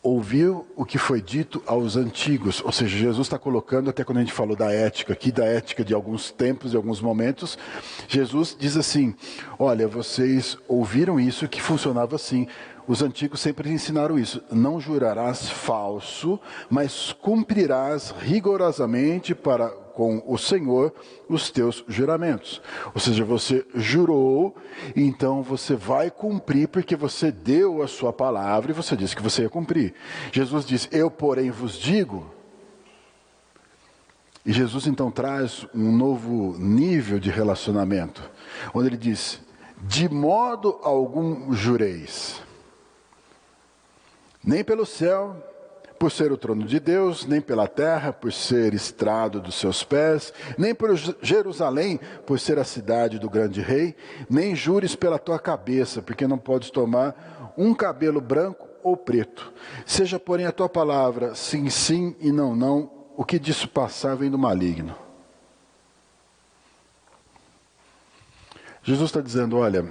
S3: ouviu o que foi dito aos antigos, ou seja, Jesus está colocando, até quando a gente falou da ética aqui, da ética de alguns tempos, de alguns momentos, Jesus diz assim, olha, vocês ouviram isso que funcionava assim, os antigos sempre ensinaram isso, não jurarás falso, mas cumprirás rigorosamente para com o Senhor os teus juramentos. Ou seja, você jurou, então você vai cumprir porque você deu a sua palavra e você disse que você ia cumprir. Jesus diz, eu porém vos digo. E Jesus então traz um novo nível de relacionamento, onde ele diz, de modo algum jureis. Nem pelo céu, por ser o trono de Deus, nem pela terra, por ser estrado dos seus pés, nem por Jerusalém, por ser a cidade do grande rei, nem jures pela tua cabeça, porque não podes tomar um cabelo branco ou preto. Seja, porém, a tua palavra sim, sim e não, não, o que disso passar vem do maligno. Jesus está dizendo, olha,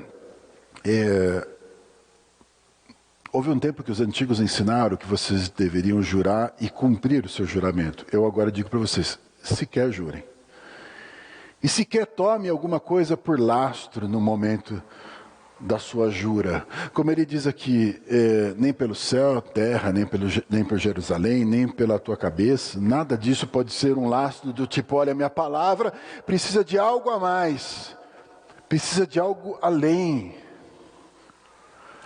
S3: houve um tempo que os antigos ensinaram que vocês deveriam jurar e cumprir o seu juramento. Eu agora digo para vocês, sequer jurem. E sequer tome alguma coisa por lastro no momento da sua jura. Como ele diz aqui, nem pelo céu, terra, nem por Jerusalém, nem pela tua cabeça, nada disso pode ser um lastro do tipo, olha, minha palavra precisa de algo a mais, precisa de algo além.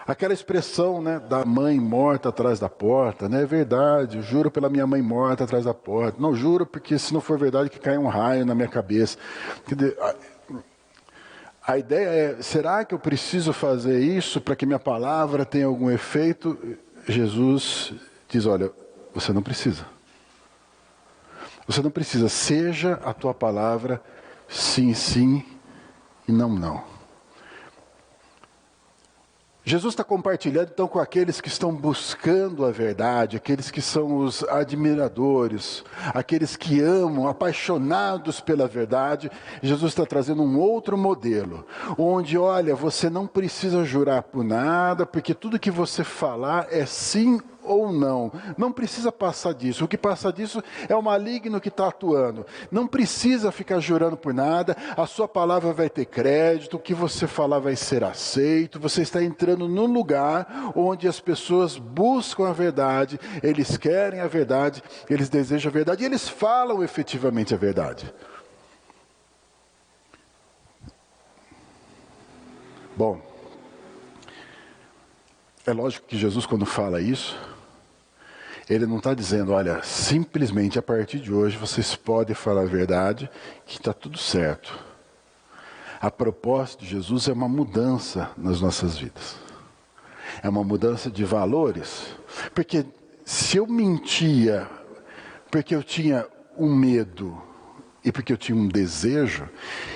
S3: Aquela expressão, né, da mãe morta atrás da porta, né, é verdade, eu juro pela minha mãe morta atrás da porta. Não, juro porque se não for verdade que cai um raio na minha cabeça. A ideia é, será que eu preciso fazer isso para que minha palavra tenha algum efeito? Jesus diz, olha, você não precisa. Você não precisa, seja a tua palavra sim, sim e não, não. Jesus está compartilhando então com aqueles que estão buscando a verdade, aqueles que são os admiradores, aqueles que amam, apaixonados pela verdade. Jesus está trazendo um outro modelo, onde, olha, você não precisa jurar por nada, porque tudo que você falar é sim ou não. Não precisa passar disso. O que passa disso é o maligno que está atuando. Não precisa ficar jurando por nada. A sua palavra vai ter crédito. O que você falar vai ser aceito. Você está entrando num lugar onde as pessoas buscam a verdade. Eles querem a verdade. Eles desejam a verdade. E eles falam efetivamente a verdade. Bom, é lógico que Jesus, quando fala isso, ele não está dizendo, olha, simplesmente a partir de hoje vocês podem falar a verdade, que está tudo certo. A proposta de Jesus é uma mudança nas nossas vidas. É uma mudança de valores. Porque se eu mentia porque eu tinha um medo e porque eu tinha um desejo,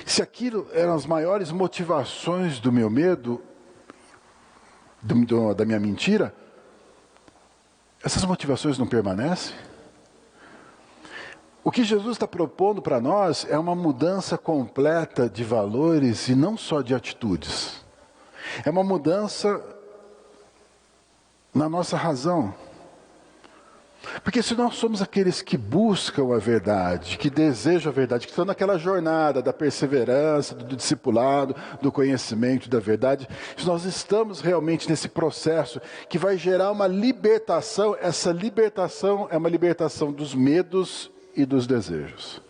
S3: se aquilo eram as maiores motivações do meu medo, da minha mentira, essas motivações não permanecem? O que Jesus está propondo para nós é uma mudança completa de valores e não só de atitudes. É uma mudança na nossa razão. Porque se nós somos aqueles que buscam a verdade, que desejam a verdade, que estão naquela jornada da perseverança, do discipulado, do conhecimento da verdade, se nós estamos realmente nesse processo que vai gerar uma libertação, essa libertação é uma libertação dos medos e dos desejos.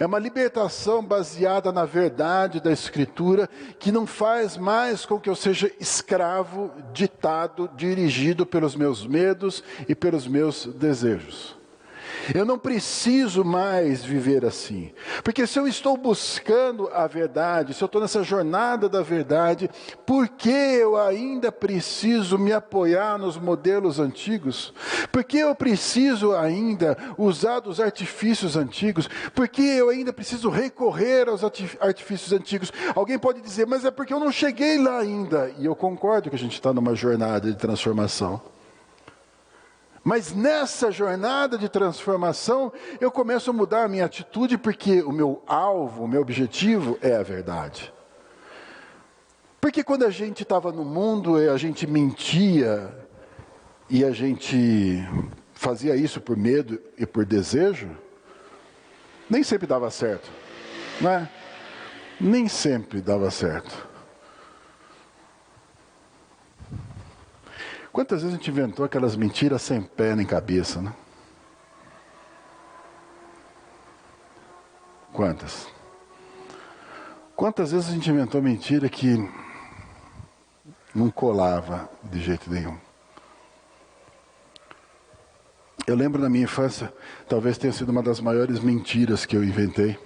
S3: É uma libertação baseada na verdade da Escritura, que não faz mais com que eu seja escravo, ditado, dirigido pelos meus medos e pelos meus desejos. Eu não preciso mais viver assim. Porque se eu estou buscando a verdade, se eu estou nessa jornada da verdade, por que eu ainda preciso me apoiar nos modelos antigos? Por que eu preciso ainda usar dos artifícios antigos? Por que eu ainda preciso recorrer aos artifícios antigos? Alguém pode dizer, mas é porque eu não cheguei lá ainda. E eu concordo que a gente está numa jornada de transformação. Mas nessa jornada de transformação, eu começo a mudar a minha atitude, porque o meu alvo, o meu objetivo é a verdade. Porque quando a gente estava no mundo, a gente mentia, e a gente fazia isso por medo e por desejo, nem sempre dava certo, não é? Nem sempre dava certo. Quantas vezes a gente inventou aquelas mentiras sem pé nem cabeça, né? Quantas? Quantas vezes a gente inventou mentira que não colava de jeito nenhum? Eu lembro na minha infância, talvez tenha sido uma das maiores mentiras que eu inventei.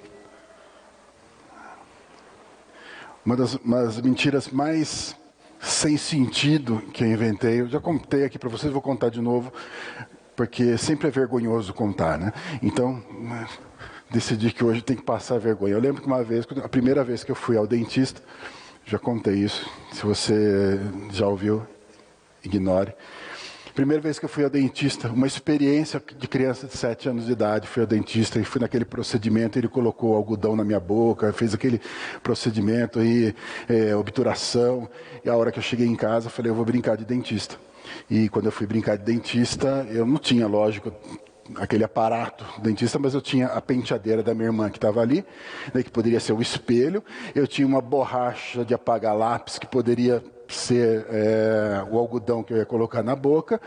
S3: Uma das mentiras mais sem sentido que eu inventei. Eu já contei aqui para vocês, vou contar de novo, porque sempre é vergonhoso contar, né? Então, decidi que hoje tem que passar vergonha. Eu lembro que uma vez, a primeira vez que eu fui ao dentista, já contei isso, se você já ouviu, ignore. Primeira vez que eu fui ao dentista, uma experiência de criança de 7 anos de idade, fui ao dentista e fui naquele procedimento, ele colocou algodão na minha boca, fez aquele procedimento aí, obturação, e a hora que eu cheguei em casa, eu falei, eu vou brincar de dentista. E quando eu fui brincar de dentista, eu não tinha, lógico, aquele aparato do dentista, mas eu tinha a penteadeira da minha irmã que estava ali, né, que poderia ser o espelho. Eu tinha uma borracha de apagar lápis que poderia ser o algodão que eu ia colocar na boca.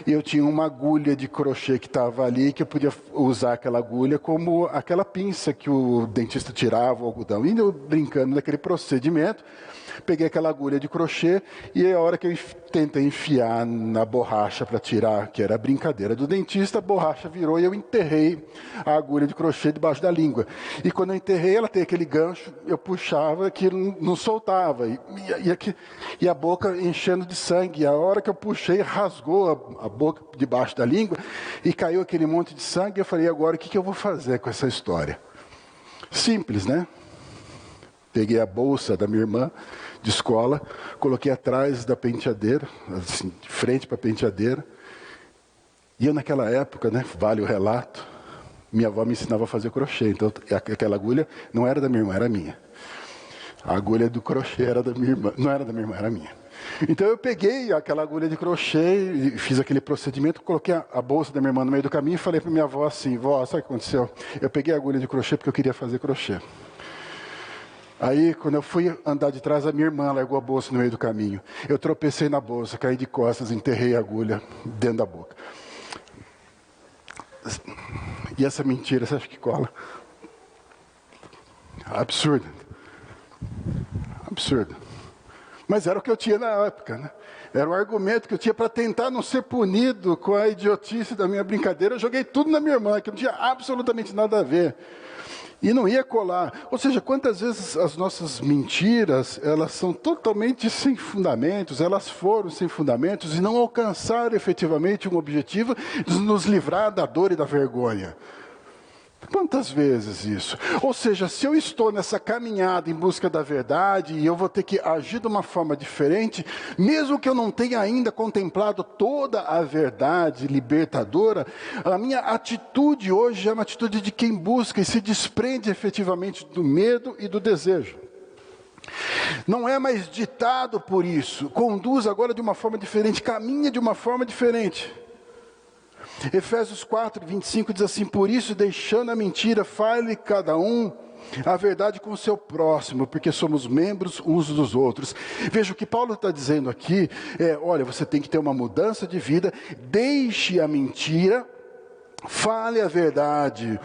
S3: E eu tinha uma agulha de crochê que estava ali, que eu podia usar aquela agulha como aquela pinça que o dentista tirava o algodão. E eu brincando naquele procedimento, peguei aquela agulha de crochê e a hora que eu tentei enfiar na borracha para tirar, que era a brincadeira do dentista, a borracha virou e eu enterrei a agulha de crochê debaixo da língua. E quando eu enterrei, ela tem aquele gancho, eu puxava, aquilo não soltava. E a boca enchendo de sangue. E a hora que eu puxei, rasgou a boca debaixo da língua e caiu aquele monte de sangue. Eu falei, agora o que eu vou fazer com essa história? Simples, né? Peguei a bolsa da minha irmã de escola, coloquei atrás da penteadeira, assim, de frente para a penteadeira. E eu naquela época, né, vale o relato, minha avó me ensinava a fazer crochê. Então aquela agulha não era da minha irmã, era minha. A agulha do crochê era da minha irmã, não era da minha irmã, era minha. Então eu peguei aquela agulha de crochê, e fiz aquele procedimento, coloquei a bolsa da minha irmã no meio do caminho e falei para minha avó assim, vó, sabe o que aconteceu? Eu peguei a agulha de crochê porque eu queria fazer crochê. Aí, quando eu fui andar de trás, a minha irmã largou a bolsa no meio do caminho. Eu tropecei na bolsa, caí de costas, enterrei a agulha dentro da boca. E essa mentira, você acha que cola? Absurdo. Absurdo. Mas era o que eu tinha na época, né? Era o argumento que eu tinha para tentar não ser punido com a idiotice da minha brincadeira. Eu joguei tudo na minha irmã, que não tinha absolutamente nada a ver. E não ia colar. Ou seja, quantas vezes as nossas mentiras, elas são totalmente sem fundamentos, elas foram sem fundamentos e não alcançaram efetivamente um objetivo de nos livrar da dor e da vergonha. Quantas vezes isso? Ou seja, se eu estou nessa caminhada em busca da verdade e eu vou ter que agir de uma forma diferente, mesmo que eu não tenha ainda contemplado toda a verdade libertadora, a minha atitude hoje é uma atitude de quem busca e se desprende efetivamente do medo e do desejo. Não é mais ditado por isso, conduz agora de uma forma diferente, caminha de uma forma diferente. Efésios 4, 25 diz assim, por isso deixando a mentira, fale cada um a verdade com o seu próximo, porque somos membros uns dos outros. Veja, o que Paulo está dizendo aqui olha, você tem que ter uma mudança de vida, deixe a mentira, fale a verdade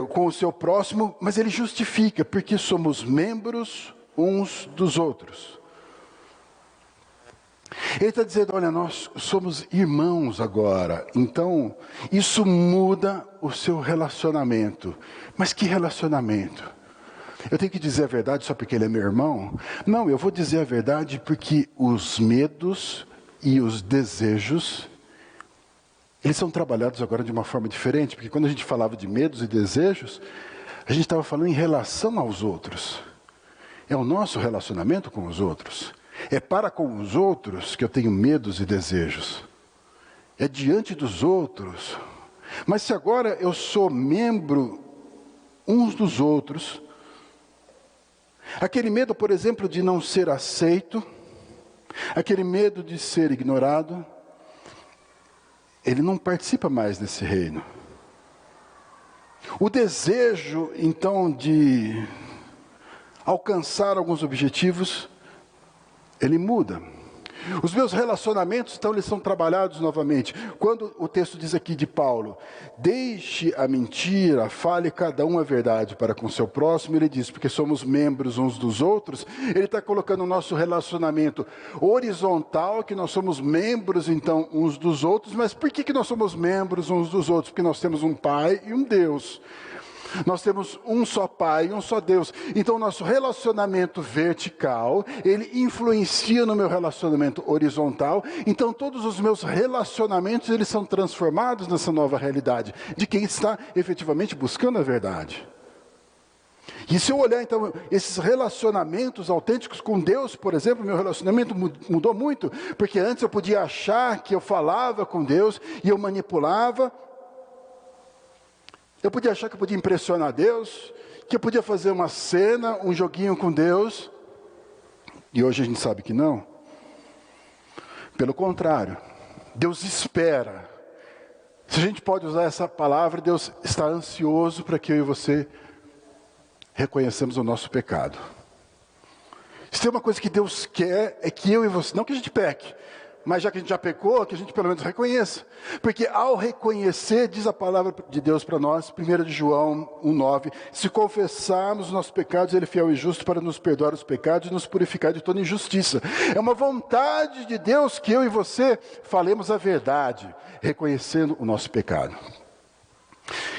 S3: com o seu próximo, mas ele justifica, porque somos membros uns dos outros. Ele está dizendo, olha, nós somos irmãos agora, então isso muda o seu relacionamento. Mas que relacionamento? Eu tenho que dizer a verdade só porque ele é meu irmão? Não, eu vou dizer a verdade porque os medos e os desejos, eles são trabalhados agora de uma forma diferente, porque quando a gente falava de medos e desejos, a gente estava falando em relação aos outros. É o nosso relacionamento com os outros. É para com os outros que eu tenho medos e desejos. É diante dos outros. Mas se agora eu sou membro uns dos outros, aquele medo, por exemplo, de não ser aceito, aquele medo de ser ignorado, ele não participa mais desse reino. O desejo, então, de alcançar alguns objetivos, ele muda. Os meus relacionamentos, então, eles são trabalhados novamente. Quando o texto diz aqui de Paulo, deixe a mentira, fale cada um a verdade para com o seu próximo, ele diz, porque somos membros uns dos outros, ele está colocando o nosso relacionamento horizontal, que nós somos membros, então, uns dos outros. Mas por que nós somos membros uns dos outros? Porque nós temos um Pai e um Deus. Nós temos um só Pai e um só Deus. Então, nosso relacionamento vertical, ele influencia no meu relacionamento horizontal. Então, todos os meus relacionamentos, eles são transformados nessa nova realidade, de quem está efetivamente buscando a verdade. E se eu olhar, então, esses relacionamentos autênticos com Deus, por exemplo, meu relacionamento mudou muito, porque antes eu podia achar que eu falava com Deus e eu manipulava. Eu podia achar que eu podia impressionar Deus, que eu podia fazer uma cena, um joguinho com Deus. E hoje a gente sabe que não. Pelo contrário, Deus espera Se a gente pode usar essa palavra, Deus está ansioso para que eu e você reconheçamos o nosso pecado. Se tem uma coisa que Deus quer, é que eu e você, não que a gente peque, mas já que a gente já pecou, que a gente pelo menos reconheça. Porque ao reconhecer, diz a palavra de Deus para nós, 1 de João 1,9, se confessarmos os nossos pecados, Ele é fiel e justo para nos perdoar os pecados e nos purificar de toda injustiça. É uma vontade de Deus que eu e você falemos a verdade, reconhecendo o nosso pecado.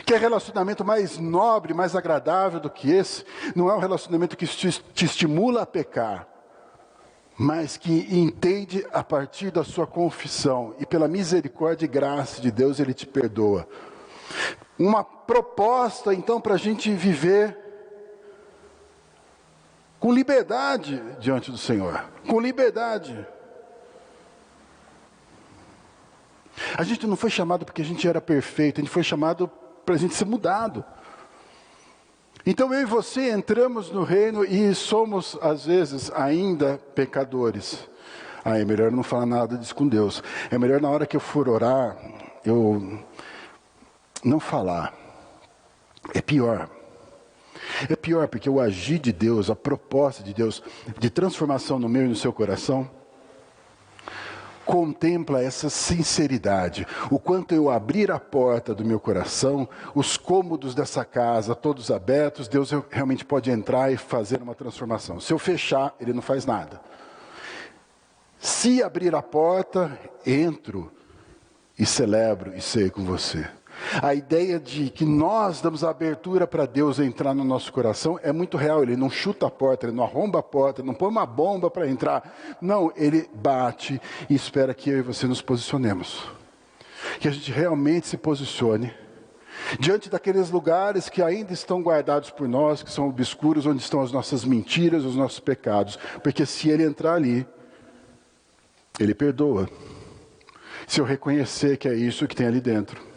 S3: Que relacionamento mais nobre, mais agradável do que esse? Não é um relacionamento que te estimula a pecar, mas que entende a partir da sua confissão, e pela misericórdia e graça de Deus, Ele te perdoa. Uma proposta, então, para a gente viver com liberdade diante do Senhor. Com liberdade. A gente não foi chamado porque a gente era perfeito, a gente foi chamado para a gente ser mudado. Então eu e você entramos no reino e somos, às vezes, ainda pecadores. É melhor não falar nada disso com Deus. É melhor na hora que eu for orar, eu não falar. É pior. É pior porque o agir de Deus, a proposta de Deus, de transformação no meu e no seu coração, contempla essa sinceridade. O quanto eu abrir a porta do meu coração, os cômodos dessa casa, todos abertos, Deus realmente pode entrar e fazer uma transformação. Se eu fechar, Ele não faz nada. Se abrir a porta, entro e celebro e sei com você. A ideia de que nós damos a abertura para Deus entrar no nosso coração é muito real. Ele não chuta a porta, Ele não arromba a porta, Ele não põe uma bomba para entrar. Não, Ele bate e espera que eu e você nos posicionemos. Que a gente realmente se posicione diante daqueles lugares que ainda estão guardados por nós, que são obscuros, onde estão as nossas mentiras, os nossos pecados. Porque se Ele entrar ali, Ele perdoa. Se eu reconhecer que é isso que tem ali dentro,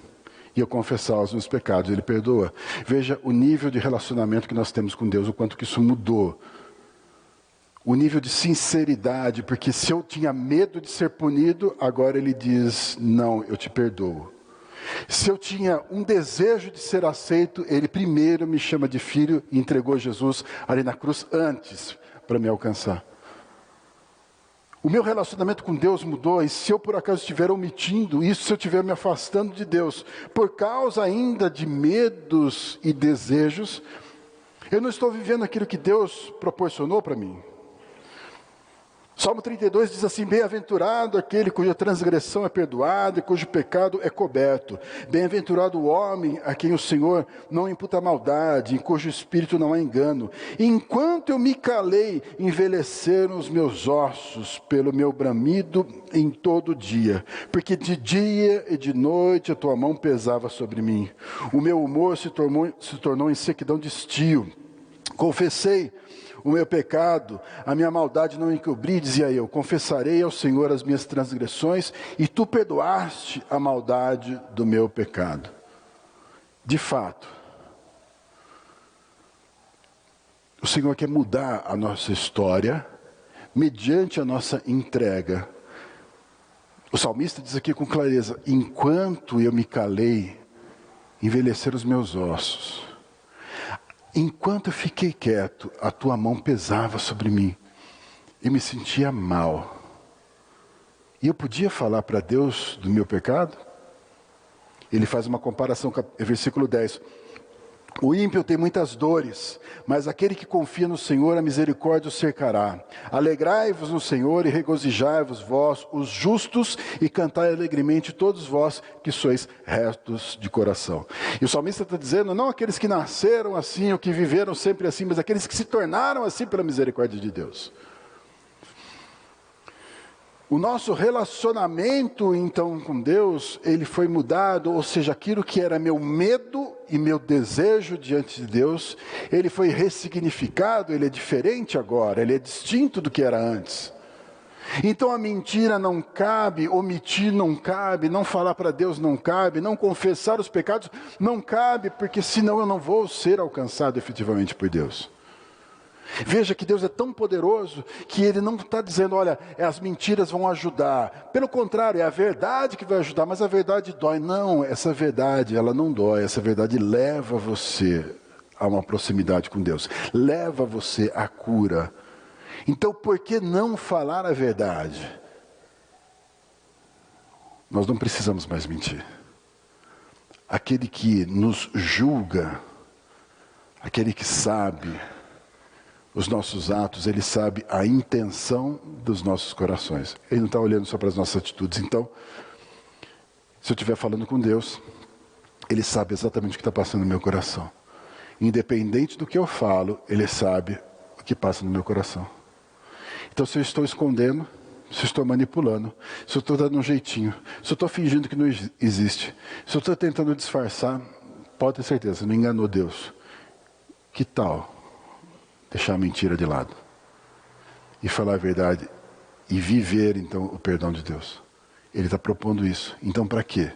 S3: e eu confessar os meus pecados, Ele perdoa. Veja o nível de relacionamento que nós temos com Deus, o quanto que isso mudou. O nível de sinceridade, porque se eu tinha medo de ser punido, agora Ele diz, não, eu te perdoo. Se eu tinha um desejo de ser aceito, Ele primeiro me chama de filho e entregou Jesus ali na cruz antes para me alcançar. O meu relacionamento com Deus mudou, e se eu por acaso estiver omitindo isso, se eu estiver me afastando de Deus, por causa ainda de medos e desejos, eu não estou vivendo aquilo que Deus proporcionou para mim. Salmo 32 diz assim, bem-aventurado aquele cuja transgressão é perdoada e cujo pecado é coberto. Bem-aventurado o homem a quem o Senhor não imputa maldade, em cujo espírito não há engano. Enquanto eu me calei, envelheceram os meus ossos pelo meu bramido em todo dia. Porque de dia e de noite a tua mão pesava sobre mim. O meu humor se tornou em sequidão de estio. Confessei o meu pecado, a minha maldade não encobri, dizia eu. Confessarei ao Senhor as minhas transgressões, e tu perdoaste a maldade do meu pecado. De fato, o Senhor quer mudar a nossa história, mediante a nossa entrega. O salmista diz aqui com clareza, enquanto eu me calei, envelheceram os meus ossos. Enquanto eu fiquei quieto, a tua mão pesava sobre mim. Eu me sentia mal. E eu podia falar para Deus do meu pecado? Ele faz uma comparação, versículo 10. O ímpio tem muitas dores, mas aquele que confia no Senhor, a misericórdia o cercará. Alegrai-vos no Senhor e regozijai-vos vós, os justos, e cantai alegremente todos vós que sois retos de coração. E o salmista está dizendo, não aqueles que nasceram assim, ou que viveram sempre assim, mas aqueles que se tornaram assim pela misericórdia de Deus. O nosso relacionamento, então, com Deus, ele foi mudado, ou seja, aquilo que era meu medo e meu desejo diante de Deus, ele foi ressignificado, ele é diferente agora, ele é distinto do que era antes. Então a mentira não cabe, omitir não cabe, não falar para Deus não cabe, não confessar os pecados não cabe, porque senão eu não vou ser alcançado efetivamente por Deus. Veja que Deus é tão poderoso que Ele não está dizendo, olha, as mentiras vão ajudar. Pelo contrário, é a verdade que vai ajudar, mas a verdade dói. Não, essa verdade, ela não dói. Essa verdade leva você a uma proximidade com Deus. Leva você à cura. Então, por que não falar a verdade? Nós não precisamos mais mentir. Aquele que nos julga, aquele que sabe os nossos atos, ele sabe a intenção dos nossos corações. Ele não está olhando só para as nossas atitudes. Então, se eu estiver falando com Deus, Ele sabe exatamente o que está passando no meu coração. Independente do que eu falo, Ele sabe o que passa no meu coração. Então, se eu estou escondendo, se eu estou manipulando, se eu estou dando um jeitinho, se eu estou fingindo que não existe, se eu estou tentando disfarçar, pode ter certeza, não enganou Deus. Que tal deixar a mentira de lado e falar a verdade e viver então o perdão de Deus? Ele está propondo isso. Então, para quê?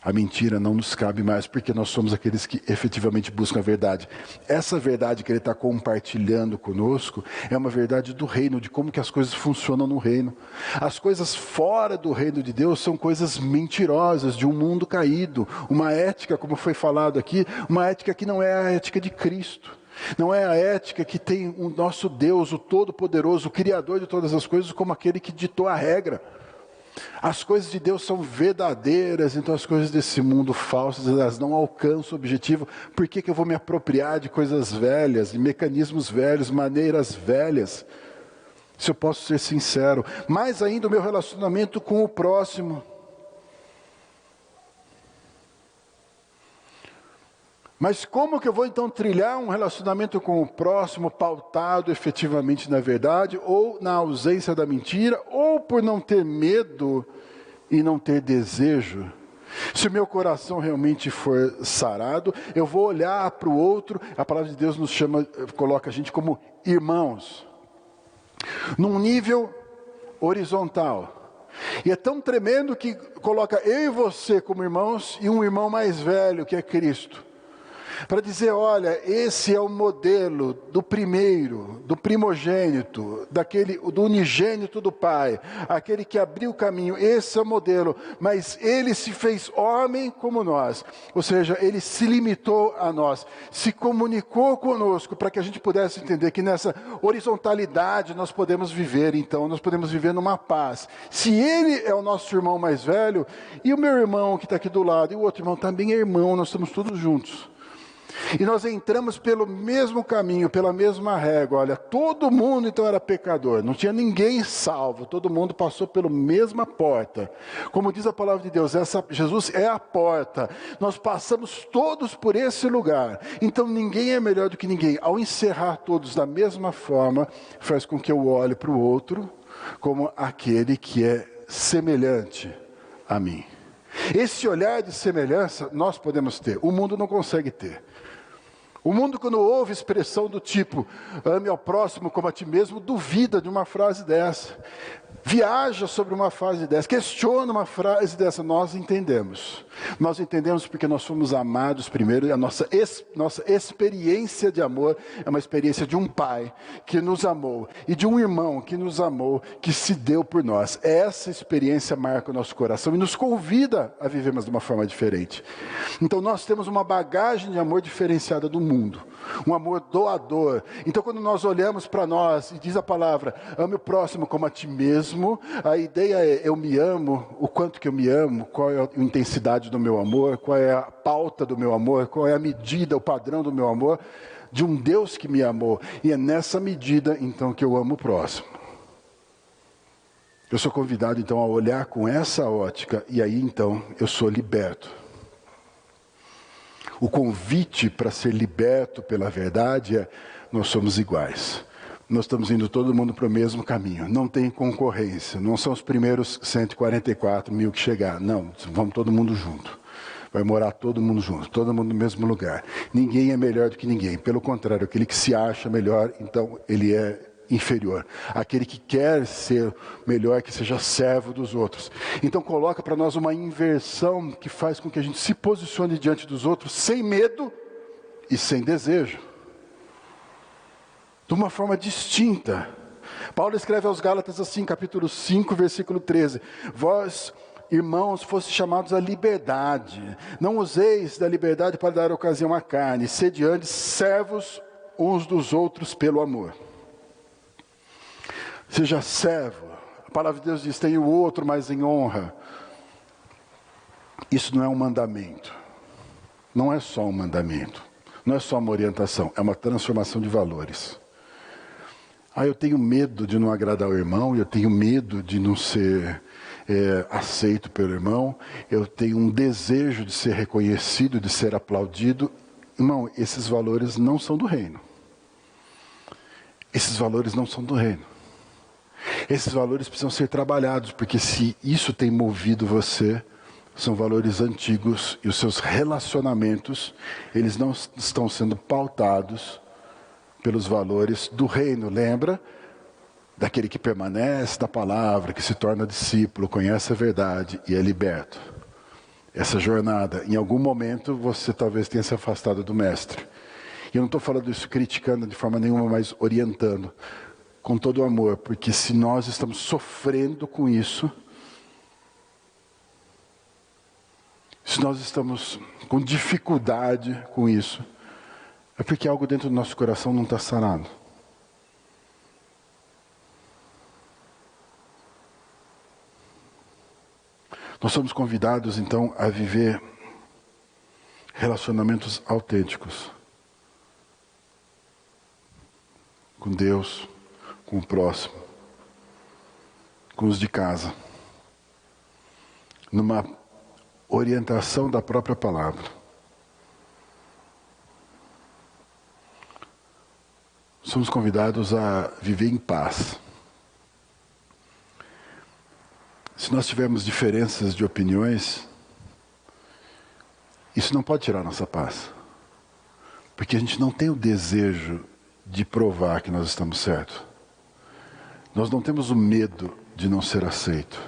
S3: A mentira não nos cabe mais, porque nós somos aqueles que efetivamente buscam a verdade. Essa verdade que Ele está compartilhando conosco é uma verdade do reino, de como que as coisas funcionam no reino. As coisas fora do reino de Deus são coisas mentirosas, de um mundo caído. Uma ética, como foi falado aqui, uma ética que não é a ética de Cristo. Não é a ética que tem o nosso Deus, o Todo-Poderoso, o Criador de todas as coisas, como aquele que ditou a regra. As coisas de Deus são verdadeiras, então as coisas desse mundo falsas, elas não alcançam o objetivo. Por que eu vou me apropriar de coisas velhas, de mecanismos velhos, maneiras velhas? Se eu posso ser sincero. Mais ainda o meu relacionamento com o próximo. Mas como que eu vou então trilhar um relacionamento com o próximo pautado efetivamente na verdade, ou na ausência da mentira, ou por não ter medo e não ter desejo? Se o meu coração realmente for sarado, eu vou olhar para o outro. A palavra de Deus nos chama, coloca a gente como irmãos, num nível horizontal. E é tão tremendo que coloca eu e você como irmãos e um irmão mais velho que é Cristo. Para dizer, olha, esse é o modelo do primeiro, do primogênito, do unigênito do Pai, aquele que abriu o caminho, esse é o modelo, mas ele se fez homem como nós, ou seja, ele se limitou a nós, se comunicou conosco para que a gente pudesse entender que nessa horizontalidade nós podemos viver, então, nós podemos viver numa paz. Se ele é o nosso irmão mais velho, e o meu irmão que está aqui do lado, e o outro irmão também é irmão, nós estamos todos juntos. E nós entramos pelo mesmo caminho, pela mesma régua. Olha, todo mundo então era pecador, não tinha ninguém salvo, todo mundo passou pela mesma porta. Como diz a palavra de Deus, Jesus é a porta, nós passamos todos por esse lugar. Então ninguém é melhor do que ninguém. Ao encerrar todos da mesma forma, faz com que eu olhe para o outro como aquele que é semelhante a mim. Esse olhar de semelhança nós podemos ter, o mundo não consegue ter. O mundo, quando ouve expressão do tipo, ame ao próximo como a ti mesmo, duvida de uma frase dessa. Viaja sobre uma frase dessa, questiona uma frase dessa. Nós entendemos porque nós fomos amados primeiro, e a nossa experiência de amor é uma experiência de um pai que nos amou, e de um irmão que nos amou, que se deu por nós. Essa experiência marca o nosso coração e nos convida a vivermos de uma forma diferente. Então nós temos uma bagagem de amor diferenciada do mundo, um amor doador. Então quando nós olhamos para nós, e diz a palavra, ame o próximo como a ti mesmo, a ideia é, eu me amo, o quanto que eu me amo, qual é a intensidade do meu amor, qual é a pauta do meu amor, qual é a medida, o padrão do meu amor, de um Deus que me amou. E é nessa medida, então, que eu amo o próximo. Eu sou convidado, então, a olhar com essa ótica, e aí, então, eu sou liberto. O convite para ser liberto pela verdade é, nós somos iguais. Nós estamos indo todo mundo para o mesmo caminho. Não tem concorrência. Não são os primeiros 144 mil que chegaram. Não, vamos todo mundo junto. Vai morar todo mundo junto, todo mundo no mesmo lugar. Ninguém é melhor do que ninguém. Pelo contrário, aquele que se acha melhor, então ele é inferior. Aquele que quer ser melhor, que seja servo dos outros. Então coloca para nós uma inversão que faz com que a gente se posicione diante dos outros sem medo e sem desejo. de uma forma distinta. Paulo escreve aos Gálatas assim, capítulo 5, versículo 13. Vós, irmãos, foste chamados à liberdade. Não useis da liberdade para dar ocasião à carne. Sede antes servos uns dos outros pelo amor. Seja servo. A palavra de Deus diz, tem o outro, mas em honra. Isso não é um mandamento. Não é só um mandamento. Não é só uma orientação. É uma transformação de valores. Eu tenho medo de não agradar o irmão. Eu tenho medo de não ser aceito pelo irmão. Eu tenho um desejo de ser reconhecido, de ser aplaudido. Irmão, esses valores não são do reino. Esses valores não são do reino. Esses valores precisam ser trabalhados, porque se isso tem movido você, são valores antigos e os seus relacionamentos, eles não estão sendo pautados pelos valores do reino. Lembra? Daquele que permanece na palavra, que se torna discípulo, conhece a verdade e é liberto. Essa jornada, em algum momento você talvez tenha se afastado do mestre. E eu não estou falando isso criticando de forma nenhuma, mas orientando com todo o amor, porque se nós estamos sofrendo com isso, se nós estamos com dificuldade com isso, é porque algo dentro do nosso coração não está sarado. Nós somos convidados então a viver relacionamentos autênticos com Deus, com o próximo, com os de casa, numa orientação da própria palavra. Somos convidados a viver em paz. Se nós tivermos diferenças de opiniões, isso não pode tirar nossa paz. Porque a gente não tem o desejo de provar que nós estamos certos. Nós não temos o medo de não ser aceito.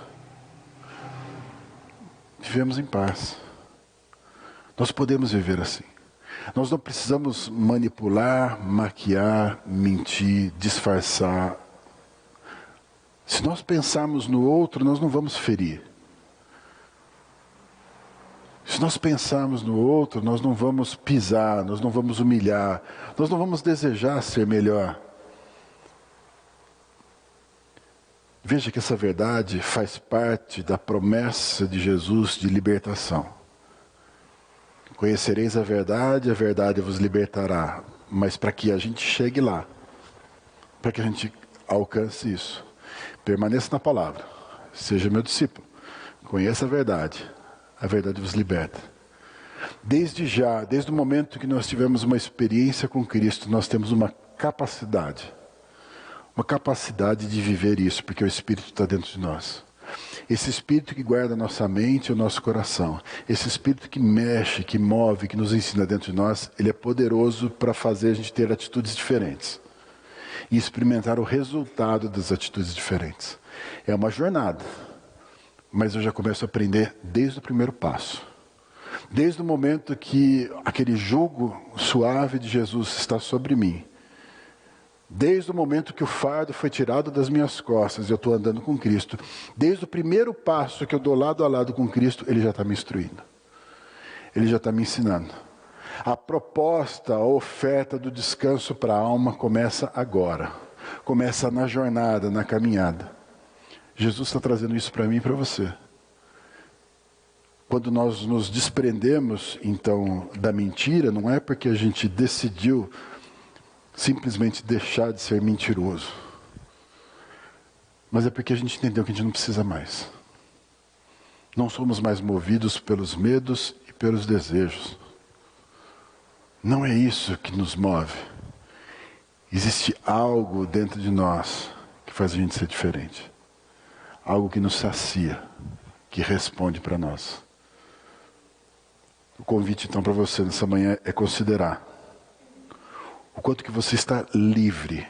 S3: Vivemos em paz. Nós podemos viver assim. Nós não precisamos manipular, maquiar, mentir, disfarçar. Se nós pensarmos no outro, nós não vamos ferir. Se nós pensarmos no outro, nós não vamos pisar, nós não vamos humilhar, nós não vamos desejar ser melhor. Veja que essa verdade faz parte da promessa de Jesus de libertação. Conhecereis a verdade vos libertará. Mas para que a gente chegue lá, para que a gente alcance isso, permaneça na palavra, seja meu discípulo, conheça a verdade vos liberta. Desde o momento que nós tivemos uma experiência com Cristo, nós temos uma capacidade de viver isso, porque o Espírito está dentro de nós. Esse Espírito que guarda a nossa mente e o nosso coração, esse Espírito que mexe, que move, que nos ensina dentro de nós, ele é poderoso para fazer a gente ter atitudes diferentes e experimentar o resultado das atitudes diferentes. É uma jornada, mas eu já começo a aprender desde o primeiro passo. Desde o momento que aquele jugo suave de Jesus está sobre mim, desde o momento que o fardo foi tirado das minhas costas e eu estou andando com Cristo, desde o primeiro passo que eu dou lado a lado com Cristo, Ele já está me instruindo. Ele já está me ensinando. A proposta, a oferta do descanso para a alma começa agora. Começa na jornada, na caminhada. Jesus está trazendo isso para mim e para você. Quando nós nos desprendemos, então, da mentira, não é porque a gente decidiu simplesmente deixar de ser mentiroso. Mas é porque a gente entendeu que a gente não precisa mais. Não somos mais movidos pelos medos e pelos desejos. Não é isso que nos move. Existe algo dentro de nós que faz a gente ser diferente. Algo que nos sacia, que responde para nós. O convite então para você nessa manhã é considerar o quanto que você está livre,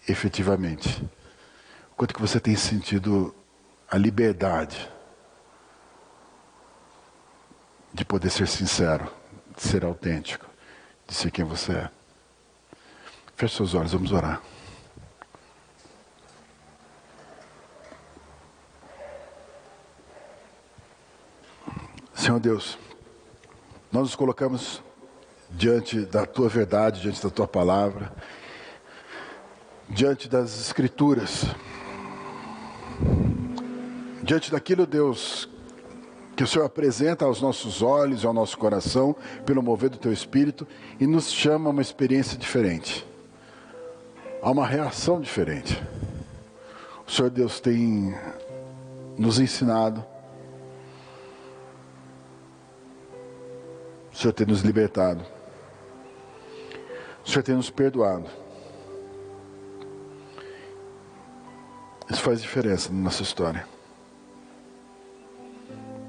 S3: efetivamente. O quanto que você tem sentido a liberdade de poder ser sincero, de ser autêntico, de ser quem você é. Feche seus olhos, vamos orar. Senhor Deus, nós nos colocamos diante da Tua verdade, diante da Tua palavra, diante das Escrituras, diante daquilo, Deus, que o Senhor apresenta aos nossos olhos e ao nosso coração, pelo mover do Teu Espírito, e nos chama a uma experiência diferente, a uma reação diferente. O Senhor Deus tem nos ensinado, o Senhor tem nos libertado, o Senhor tem nos perdoado. Isso faz diferença na nossa história.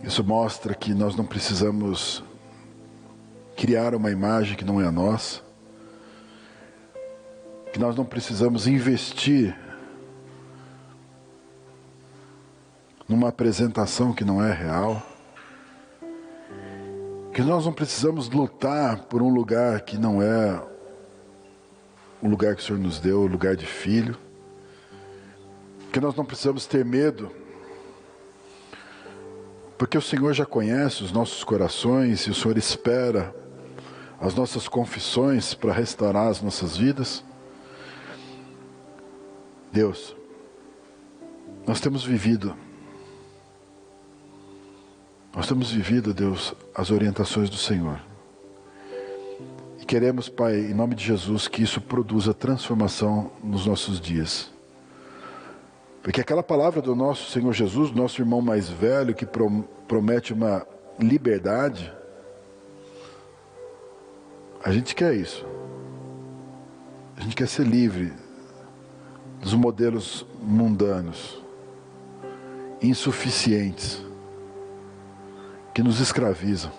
S3: Isso mostra que nós não precisamos criar uma imagem que não é a nossa, que nós não precisamos investir numa apresentação que não é real, que nós não precisamos lutar por um lugar que não é o lugar que o Senhor nos deu, o lugar de filho, que nós não precisamos ter medo, porque o Senhor já conhece os nossos corações e o Senhor espera as nossas confissões para restaurar as nossas vidas. Deus, nós temos vivido, Deus, as orientações do Senhor. E queremos, Pai, em nome de Jesus, que isso produza transformação nos nossos dias. Porque aquela palavra do nosso Senhor Jesus, nosso irmão mais velho, que promete uma liberdade, a gente quer isso. A gente quer ser livre dos modelos mundanos, insuficientes, que nos escravizam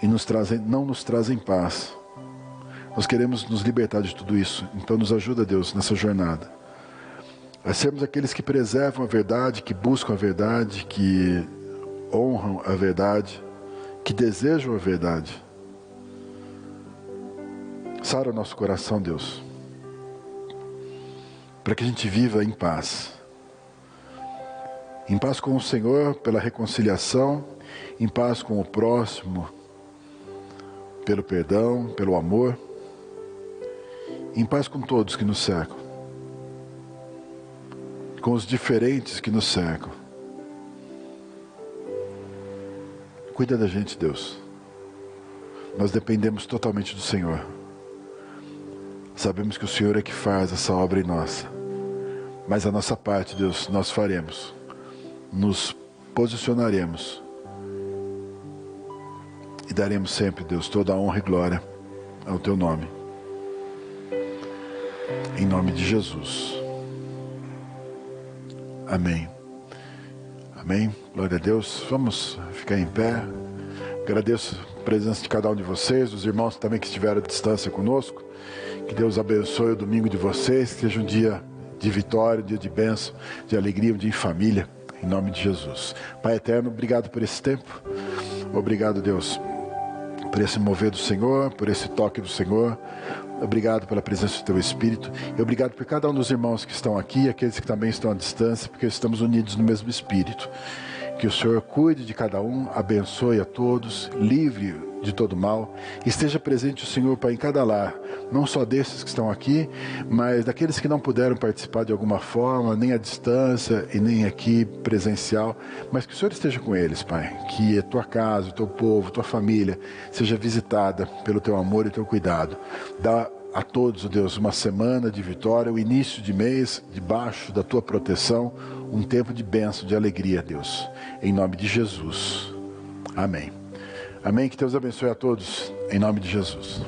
S3: e não nos trazem paz. Nós queremos nos libertar de tudo isso. Então nos ajuda, Deus, nessa jornada. A sermos aqueles que preservam a verdade, que buscam a verdade, que honram a verdade, que desejam a verdade. Sara o nosso coração, Deus, para que a gente viva em paz. Em paz com o Senhor pela reconciliação, em paz com o próximo pelo perdão, pelo amor, em paz com todos que nos cercam, com os diferentes que nos cercam. Cuida da gente, Deus. Nós dependemos totalmente do Senhor. Sabemos que o Senhor é que faz essa obra em nós. Mas a nossa parte, Deus, nós faremos. Nos posicionaremos. E daremos sempre, Deus, toda a honra e glória ao Teu nome. Em nome de Jesus. Amém. Amém. Glória a Deus. Vamos ficar em pé. Agradeço a presença de cada um de vocês, dos irmãos também que estiveram à distância conosco. Que Deus abençoe o domingo de vocês, que seja um dia de vitória, um dia de bênção, de alegria, um dia em família, em nome de Jesus. Pai eterno, obrigado por esse tempo. Obrigado, Deus, por esse mover do Senhor, por esse toque do Senhor. Obrigado pela presença do Teu Espírito. E obrigado por cada um dos irmãos que estão aqui e aqueles que também estão à distância, porque estamos unidos no mesmo Espírito. Que o Senhor cuide de cada um, abençoe a todos, livre de todo mal. Esteja presente o Senhor, Pai, em cada lar, não só desses que estão aqui, mas daqueles que não puderam participar de alguma forma, nem à distância e nem aqui presencial, mas que o Senhor esteja com eles, Pai. Que a Tua casa, o Teu povo, a Tua família seja visitada pelo Teu amor e Teu cuidado. Dá a todos, ó Deus, uma semana de vitória, o início de mês, debaixo da Tua proteção, um tempo de bênção, de alegria, Deus. Em nome de Jesus. Amém. Amém. Que Deus abençoe a todos, em nome de Jesus.